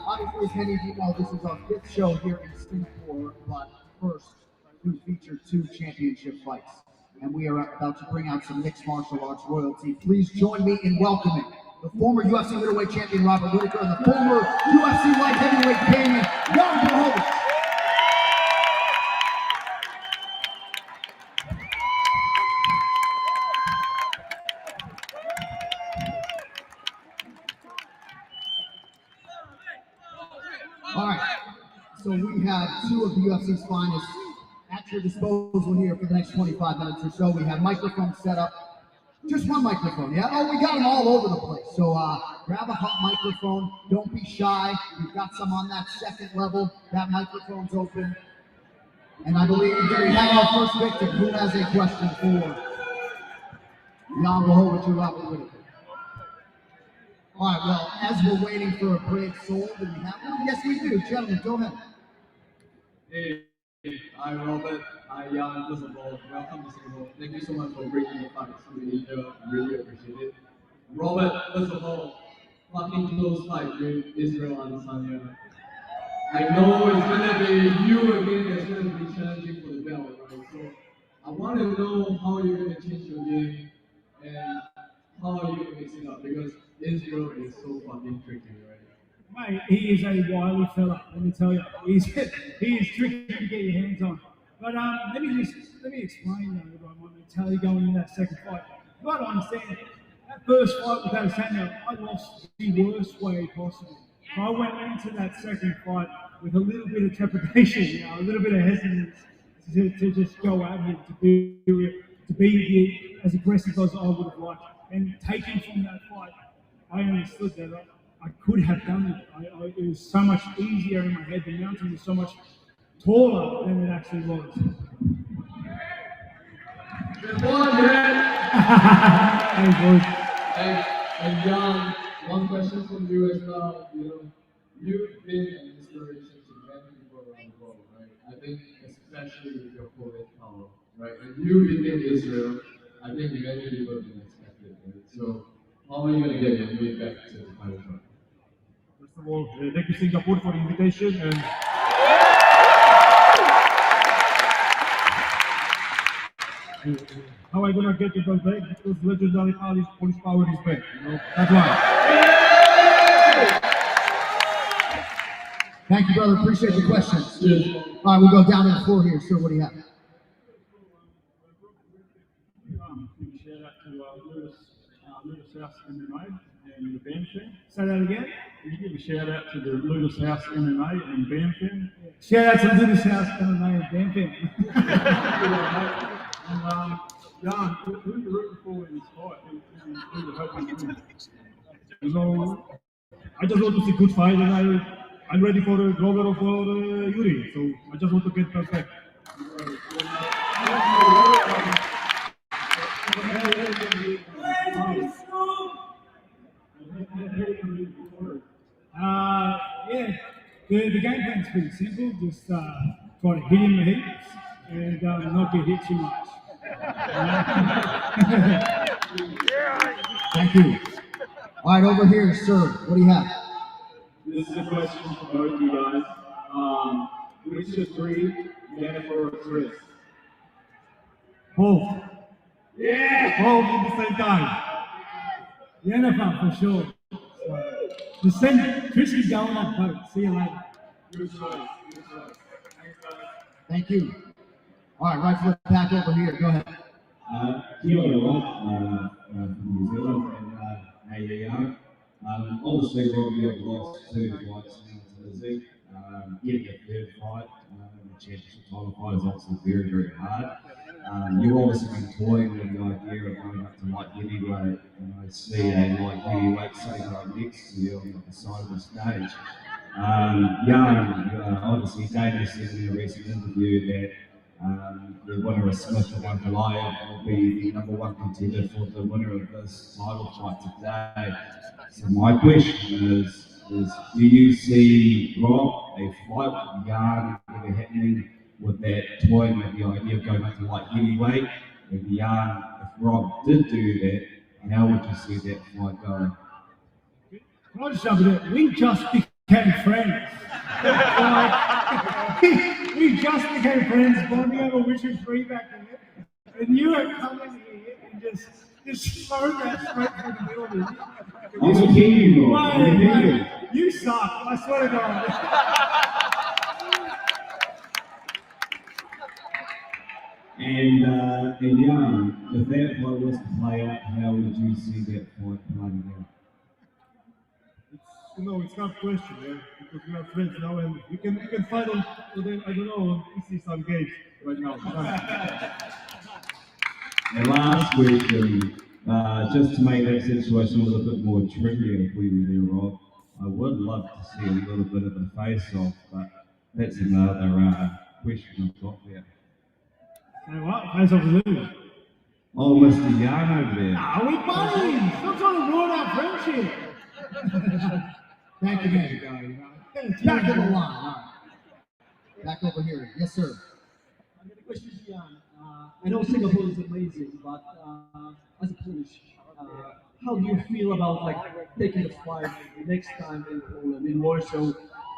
Obviously, as many of you know, this is our 5th show here in Singapore, but first, we feature 2 championship fights. And we are about to bring out some mixed martial arts royalty. Please join me in welcoming the former UFC middleweight champion Robert Whitaker and the former UFC light heavyweight champion Jan Blachowicz. All right, so we have 2 of the UFC's finest at your disposal here for the next 25 minutes or so. We have microphones set up. Just one microphone, yeah? Oh, we got them all over the place. So grab a hot microphone. Don't be shy. We've got some on that second level. That microphone's open. And I believe we have our first victim. Who has a question for Jan Blachowicz or Robert Whitaker? All right, well, as we're waiting for a brave soul, do we have one? Yes, we do. Gentlemen, go ahead. Hey, hi Robert, hi Jan, first of all, welcome to Singapore. Thank you so much for bringing the fight to Asia, really appreciate it. Robert, first of all, fucking close fight with Israel Adesanya. I know it's gonna be you again that's gonna be challenging for the belt, right? So I want to know how you're gonna change your game and how are you gonna mix it up because Israel is so fucking tricky, right? Mate, he is a wily fella, let me tell you. He is tricky to get your hands on. But let me explain though, my mentality going into that second fight. You got to understand, that first fight with Adesanya, I lost the worst way possible. So I went into that second fight with a little bit of trepidation, a little bit of hesitance to just go at him, to be as aggressive as I would have liked. And taking from that fight, I understood that I could have done it. It was so much easier in my head. The mountain was so much taller than it actually was. Thanks, boys. And Jan, one question from you as well. You've been an inspiration to many people around the world, right? I think especially with your COVID power, right? And you being in Israel, I think many people didn't expect it, right? So how are you gonna get your way back to the fight track? First of all, thank you Singapore for the invitation and how am I gonna get the belt back? Because legendary police power is back, that's why. Thank you, brother. Appreciate the questions. All right, we'll go down to the floor here. Sir, what do you have? Share that to Lewis House MMA and the band fan. Say that again. Can you give a shout out to the Lewis House MMA and band fan? Shout out to Lewis House MMA and band fan. And Jan, who are you rooting for in this fight? Who are you hoping to win? So, I just want to see good fight, and I'm ready for the Glover or for Yuri. So I just want to get perfect. Yeah, the game plan's pretty simple. Just try to hit him the heaps and not get hit too much. Thank you. All right, over here, sir. What do you have? This is a question for both of you guys. Which of the three, Jennifer or Chris? Both. Yeah! Both at the same time. Jennifer, for sure. The same, Chris is going up both. See you later. Good choice. Good choice. Thanks, guys. Thank you. All right, right foot back over here. Go ahead. Kia ora, Rob, from New Zealand, and how you going? Obviously, Rob, you've lost 2 fights now to Izzy. Getting a third fight, the championship title fight is obviously very, very hard. You've obviously been toying with the idea of going up to light heavyweight, and I see a light heavyweight sitting right next to you on the side of the stage. Jan, obviously, Dana said in a recent interview that the winner of Smith and Goliath will be the #1 contender for the winner of this title fight today. So my question is do you see Rob a fight with Jan ever happening with that toying with the idea of going up to light heavyweight? And Jan, if Rob did do that, how would you see that fight going? Can I just jump in there? We just became friends. we just became friends, bonding over Witcher 3 back then. And you are coming here and just throw that straight through the middle of it. I'm a Kiwi, Rob. I'm a Kiwi. You suck, I swear to God. And Jan, if that fight was to play out, how would you see that fight playing out? It's not a question, because we are friends now and we can fight on, I don't know, we see some games right now. And last question, just to make that situation a little bit more trivia if we were there, Rob, I would love to see a little bit of a face-off, but that's another question I've got there. Say what? Face-off with who? Oh, Mr. Jan over there. Are we buddies? Stop trying to ruin our friendship. Thank you, man. Back in the line. All right. Back over here. Yes, sir. I got a question, Jan. I know Singapore is amazing, but as a Polish, how do you feel about taking the fight next time in Poland, in Warsaw?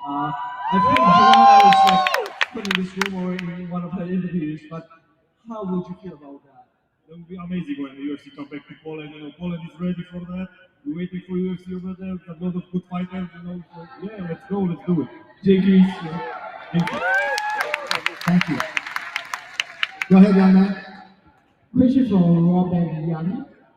I think Joanna was putting this rumor in one of her interviews, but how would you feel about that? It would be amazing when the UFC come back to Poland. Poland is ready for that. We're waiting for UFC over there. There's a lot of good fighters, you know. So yeah, let's go, let's do it. Jake Reese, thank you. Thank you. Go ahead, young man. Question for Robert Young.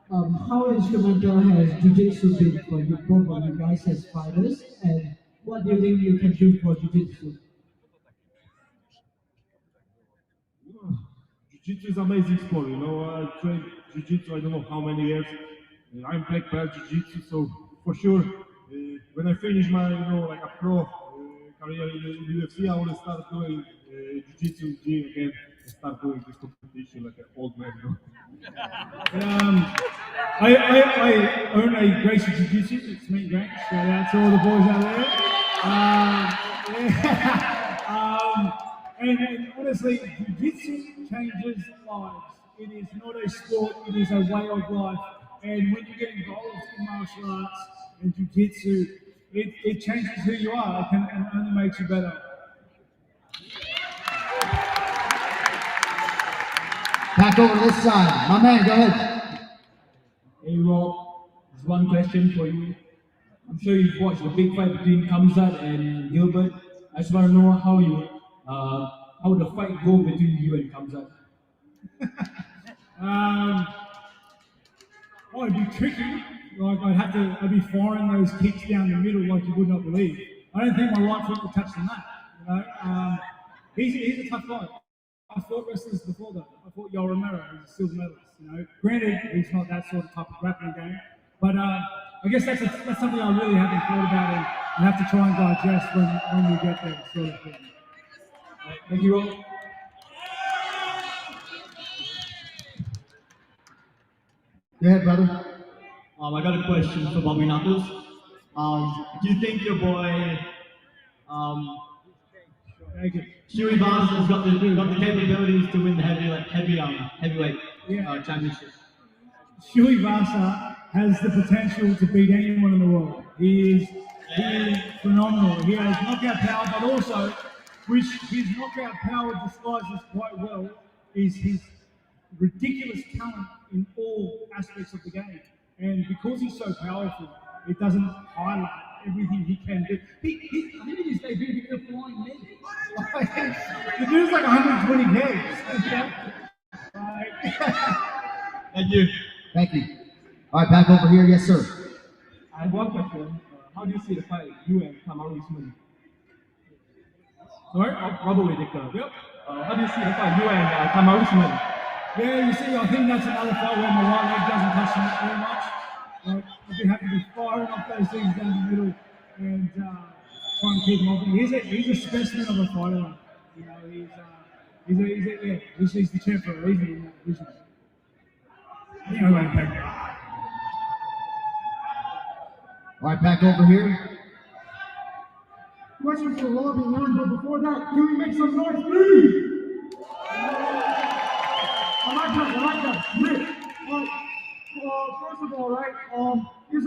How instrumental has Jiu-Jitsu been for you, both of you guys as fighters, and what do you think you can do for Jiu-Jitsu? Jiu-Jitsu is an amazing sport, you know. I trained Jiu-Jitsu, I don't know how many years. I'm black belt Jiu-Jitsu, so for sure, when I finish my, you know, like a pro career in the UFC, I will start doing Jiu-Jitsu gym again and start doing this competition like an old man, you know. I earned a Gracie Jiu-Jitsu. It's me, Grant. Shout out to all the boys out there. And honestly, Jiu-Jitsu changes lives. It is not a sport, it is a way of life. And when you get involved in martial arts and Jiu-Jitsu, it changes who you are. It can and only makes you better. Back over to this side. My man, go ahead. Hey Rob, there's one question for you. I'm sure you've watched the big fight between Kamzat and Gilbert. I just want to know how the fight go between you and Kamzat. Oh, it'd be tricky. Like I'd be firing those kicks down the middle like you would not believe. I don't think my right foot would touch the mat. You know, he's a tough guy. I fought wrestlers before that. I fought Yoel Romero, who's a silver medalist. You know, granted he's not that sort of type of grappling game, but I guess that's something I really haven't thought about and have to try and digest when we get there, sort of thing. Thank you, Rob. Go ahead, brother. I got a question for Bobby Knuckles. Do you think your boy Shui Barnes has got the capabilities to win the heavyweight championship? Shui Vasa has the potential to beat anyone in the world. He is phenomenal. He has knockout power, but also, which his knockout power disguises quite well, is his ridiculous talent in all aspects of the game. And because he's so powerful, it doesn't highlight everything he can do. I think in his debut, he did a flying knee. The dude's like 120 kgs. Thank you. Thank you. All right, back over here. Yes, sir. I have one question. How do you see the fight, you and Kamaru Usman? Sorry? Probably the Yep. How do you see the fight, you and Kamaru Usman? Yeah, you see, I think that's another fight where my right leg doesn't touch the mat very much. I'd be happy to be firing off those things down the middle and trying to keep him off. He's a specimen of a fighter. You know, he's the champ for a reason in that division. All right, back over here. Question for Robbie Young, but before that, can we make some noise, please? I like that. Rick. First of all, right, he's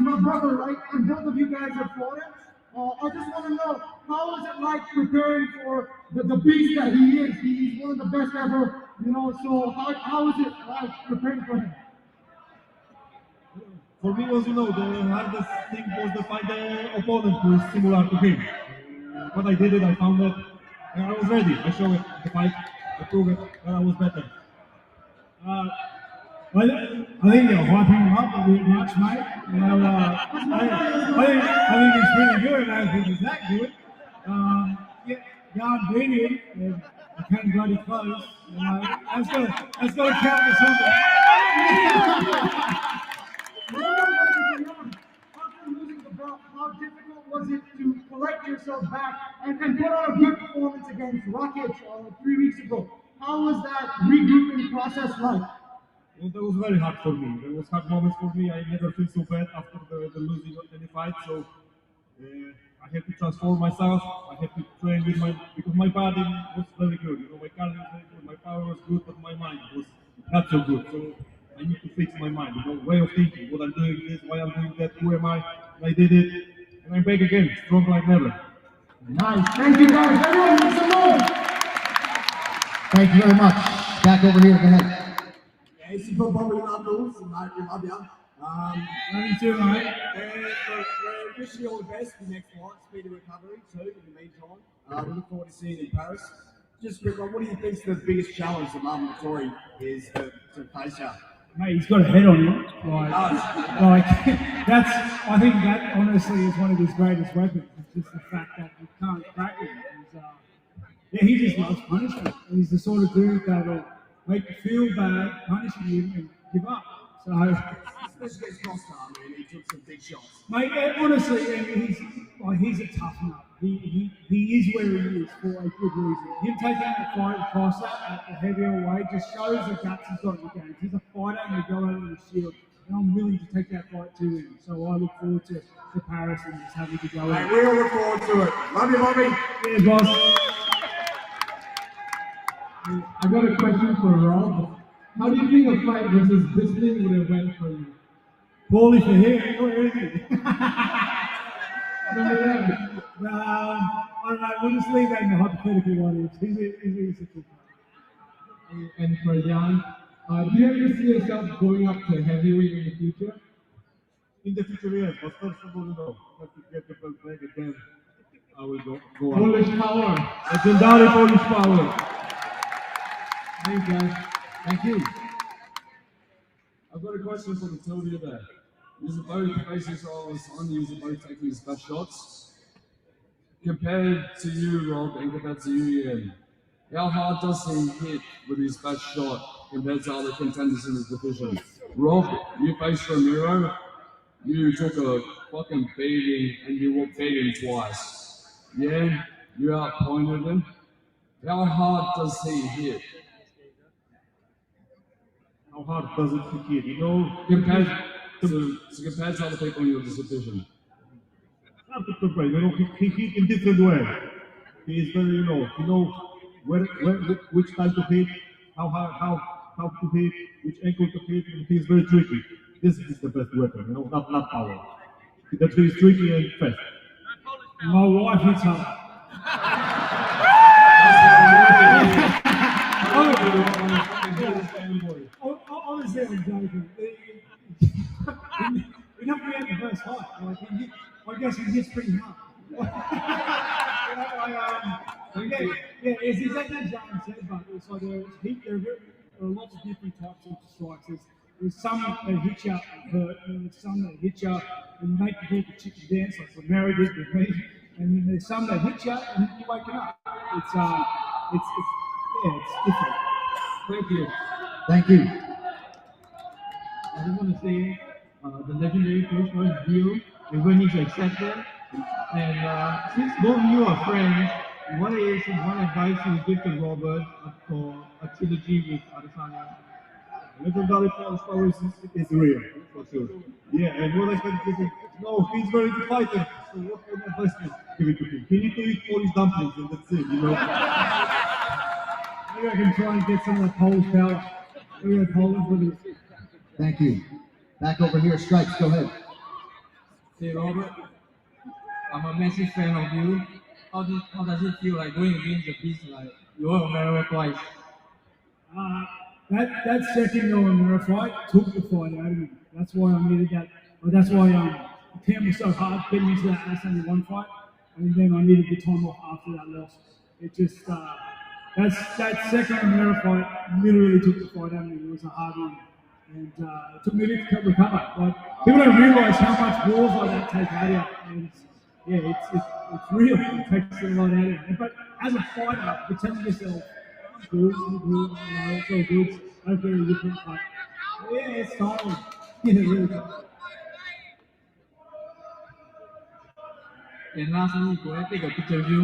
my brother, right? And both of you guys have fought him. I just want to know, how is it like preparing for the beast that he is? He's one of the best ever, you know, so how is it like preparing for him? For me, was, you know, the hardest thing was to find the opponent who is similar to him. But I did it, I found it, and I was ready. I showed it, the fight, I proved it, that I was better. I think you're hyping him up a bit much, mate. You know, I think he's pretty good. I don't think he's that good. Yard beat him, and I came bloody close. You know, that's got to count for something. After losing the belt, how difficult was it to collect yourself back and put on a good performance against Rocket 3 weeks ago? How was that regrouping process like? Well, that was very hard for me. There was hard moments for me. I never feel so bad after the losing of any fight. So I had to transform myself. I had to train with because my body was very good. You know, my cardio was very good. My power was good, but my mind was not so good. So I need to fix my mind. You know, way of thinking. What I'm doing this, why I'm doing that, who am I? And I did it, and I'm back again, strong like never. Nice. Thank you guys. Everyone, make some noise. Thank you very much. Back over here. Go ahead. Esse foi o Bobby Knuckles, Mark Fabian. Love you too, mate. We're wishing you all the best for the next fight, speedy recovery too. In the meantime, we look forward to seeing you in Paris. Just quick one, what do you think the biggest challenge that Marvin Vettori is to face you? Mate, he's got a head on him. Like that's. I think that honestly is one of his greatest weapons. It's just the fact that you can't crack him. Yeah, he just loves punishment. He's the sort of dude that'll make you feel bad, punishing him, and give up. So, Especially against Costa, I mean, he took some big shots. mate, honestly, he's a tough nut. He is where he is for a good reason. Him taking that fight with Costa at the heavier weight just shows the guts he's got in the game. He's a fighter and he go out with a shield. And I'm willing to take that fight to him. So I look forward to Paris and just having to go out. We all look forward to it. Love you, Bobby. Yeah, boss. I got a question for Rob. How do you think a fight versus Bisping would have went for you? Poorly for him. Where is he? Number 11. I don't know. We'll just leave that in the hypothetical one. He's a good guy. And for Jan, do you ever see yourself going up to heavyweight in the future? In the future, yes, but first of all, have to get the belt back and then I will go up. Polish power. Legendary Polish power. Thanks, guys. Thank you. I've got a question for the two of you there. You're both facing each other on, you're both taking his best shots. Compared to you, Rob, and compared to you, Ian, how hard does he hit with his best shot compared to other contenders in his division? Rob, you faced Ramiro, you took a fucking beating and you were beaten twice. Yeah, you outpointed him. How hard does he hit? How hard does it hit? Compared to other people in your division. Hard to compare. He hit in different way. He is very, where, which time to hit, how hard, how to hit, which angle to hit. And he is very tricky. This is the best weapon, not power. That he is tricky and fast. My wife hits hard. Honestly, I'm joking. We don't forget the first fight. I guess he hits pretty hard. It's exactly as John said, but it's like there are lots of different types of strikes. There's some that hit you and hurt, and there's some that hit you and make you do the chicken dance, like what Mary did with me. And then there's some that hit you and you wake up. It's different. Thank you. Thank you. I just want to say the legendary first was Dio, and when he's accepted. And since both of you are friends, what is one advice you would give to Robert for a trilogy with Adesanya? Legendary Polish power is real, for sure. Yeah, and what I can say, he's very good fighter. So what kind of advice can give it to him? He needs to eat Polish dumplings and that's it, Maybe I can try and get some of the Polish power. Maybe the Polish with it. Thank you. Back over here, Strikes, go ahead. Hey Robert, I'm a massive fan of you. How does it feel like going against a beast like you were Romero twice? That second Romero fight took the fight out of me. That's why I needed that. That's why the camp was so hard getting into that Adesanya one fight, and then I needed the time off after that loss. It just that second Romero fight literally took the fight out of me. It was a hard one. And it took me a bit to recover. Like, people don't realise how much wars like that take out of you. And yeah, it's real. It takes a lot out of you. But as a fighter, pretend yourself good, it's all good. It's very different. But yeah, it's tiring. Yeah, really tiring. And lastly, could I take a picture of you?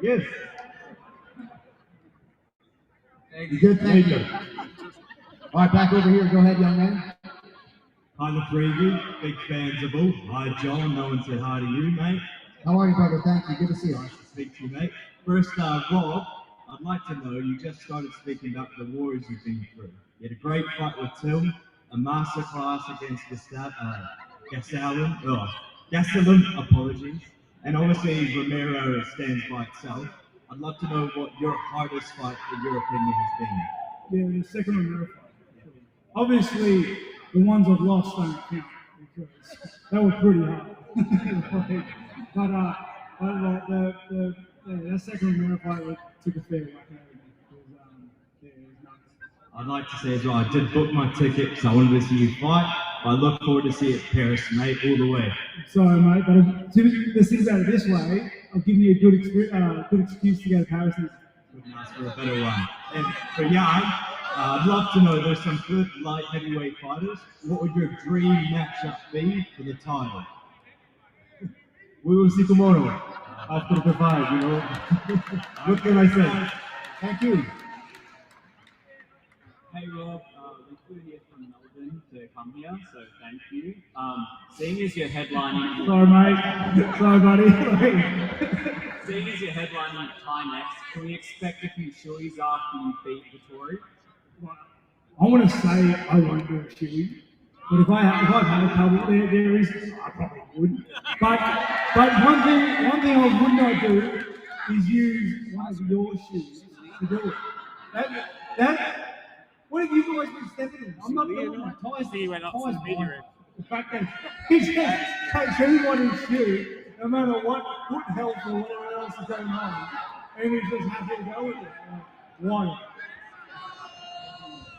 Yes. Good, thank you. All right, back over here. Go ahead, young man. Hi, McGregor. Big fans of all. Hi, John. No one said hi to you, mate. How are you, brother? Thank you. Good to see you. Nice to speak to you, mate. First, Rob, I'd like to know, you just started speaking about the wars you've been through. You had a great fight with Till, a masterclass against Gastelum, apologies. And obviously, Romero stands by itself. I'd love to know what your hardest fight, in your opinion, has been. Yeah, the second Romero fight. obviously the ones I've lost don't count because they were pretty hard. That second winner fight took a fair whack out of me because it was nuts. I'd like to say as well, I did book my ticket because I wanted to see you fight. But I look forward to see it Paris, mate, all the way. Sorry, mate, but let's think about it this way. I've given you a good excuse to go to Paris. Couldn't ask for a better one. And for Jan, I'd love to know, there's some good light heavyweight fighters. What would your dream matchup be for the title? We will see tomorrow after the fight, you know. What can I say? Thank you. Hey Rob, we flew here from Melbourne to come here, so thank you. Seeing as you're headlining, Sorry, mate. Sorry, buddy. seeing as you're headlining Thai next, can we expect a few shoeys after you beat Vittori? I want to say I won't do a shoey, but if I've had a couple, there is, I probably would. But one thing I would not do is use one of your shoes to do it. What have you guys been stepping in? I'm not doing my ties. He went up to the media room. The fact that he just takes everybody's shoe, no matter what foot health or whatever else is going on, and he's just happy to go with it. Why?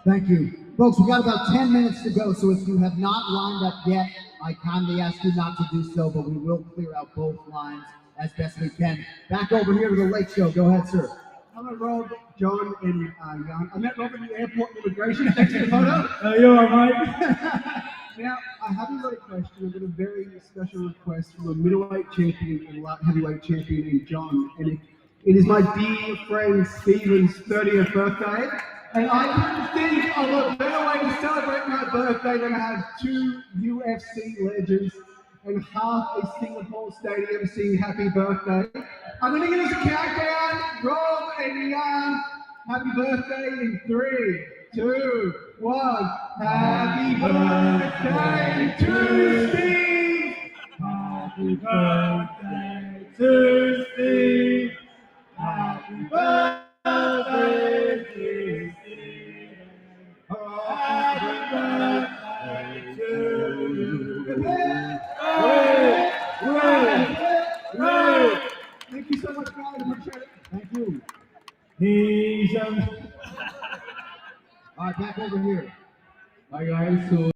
Thank you. Folks, we've got about 10 minutes to go, so if you have not lined up yet, I kindly ask you not to do so, but we will clear out both lines as best we can. Back over here to the Lake Show. Go ahead, sir. Hello, Rob, John, and Jan. I met Rob at the airport immigration. Thanks for the photo. You're all right, mate. Now, I haven't got a question. I've got a very special request from a middleweight champion and light heavyweight champion in John. And it is my dear friend Stephen's 30th birthday. And I couldn't think of a better way to celebrate my birthday than to have two UFC legends and half a Singapore Stadium sing happy birthday. I'm going to give us a countdown. Rob and Jan, happy birthday in 3, 2, 1. Happy birthday to Steve. Happy birthday to Steve. Happy birthday to Steve. Happy birthday to you. Thank you so much, guys. Appreciate it. Thank you. He's All right, back over here. Hi guys, so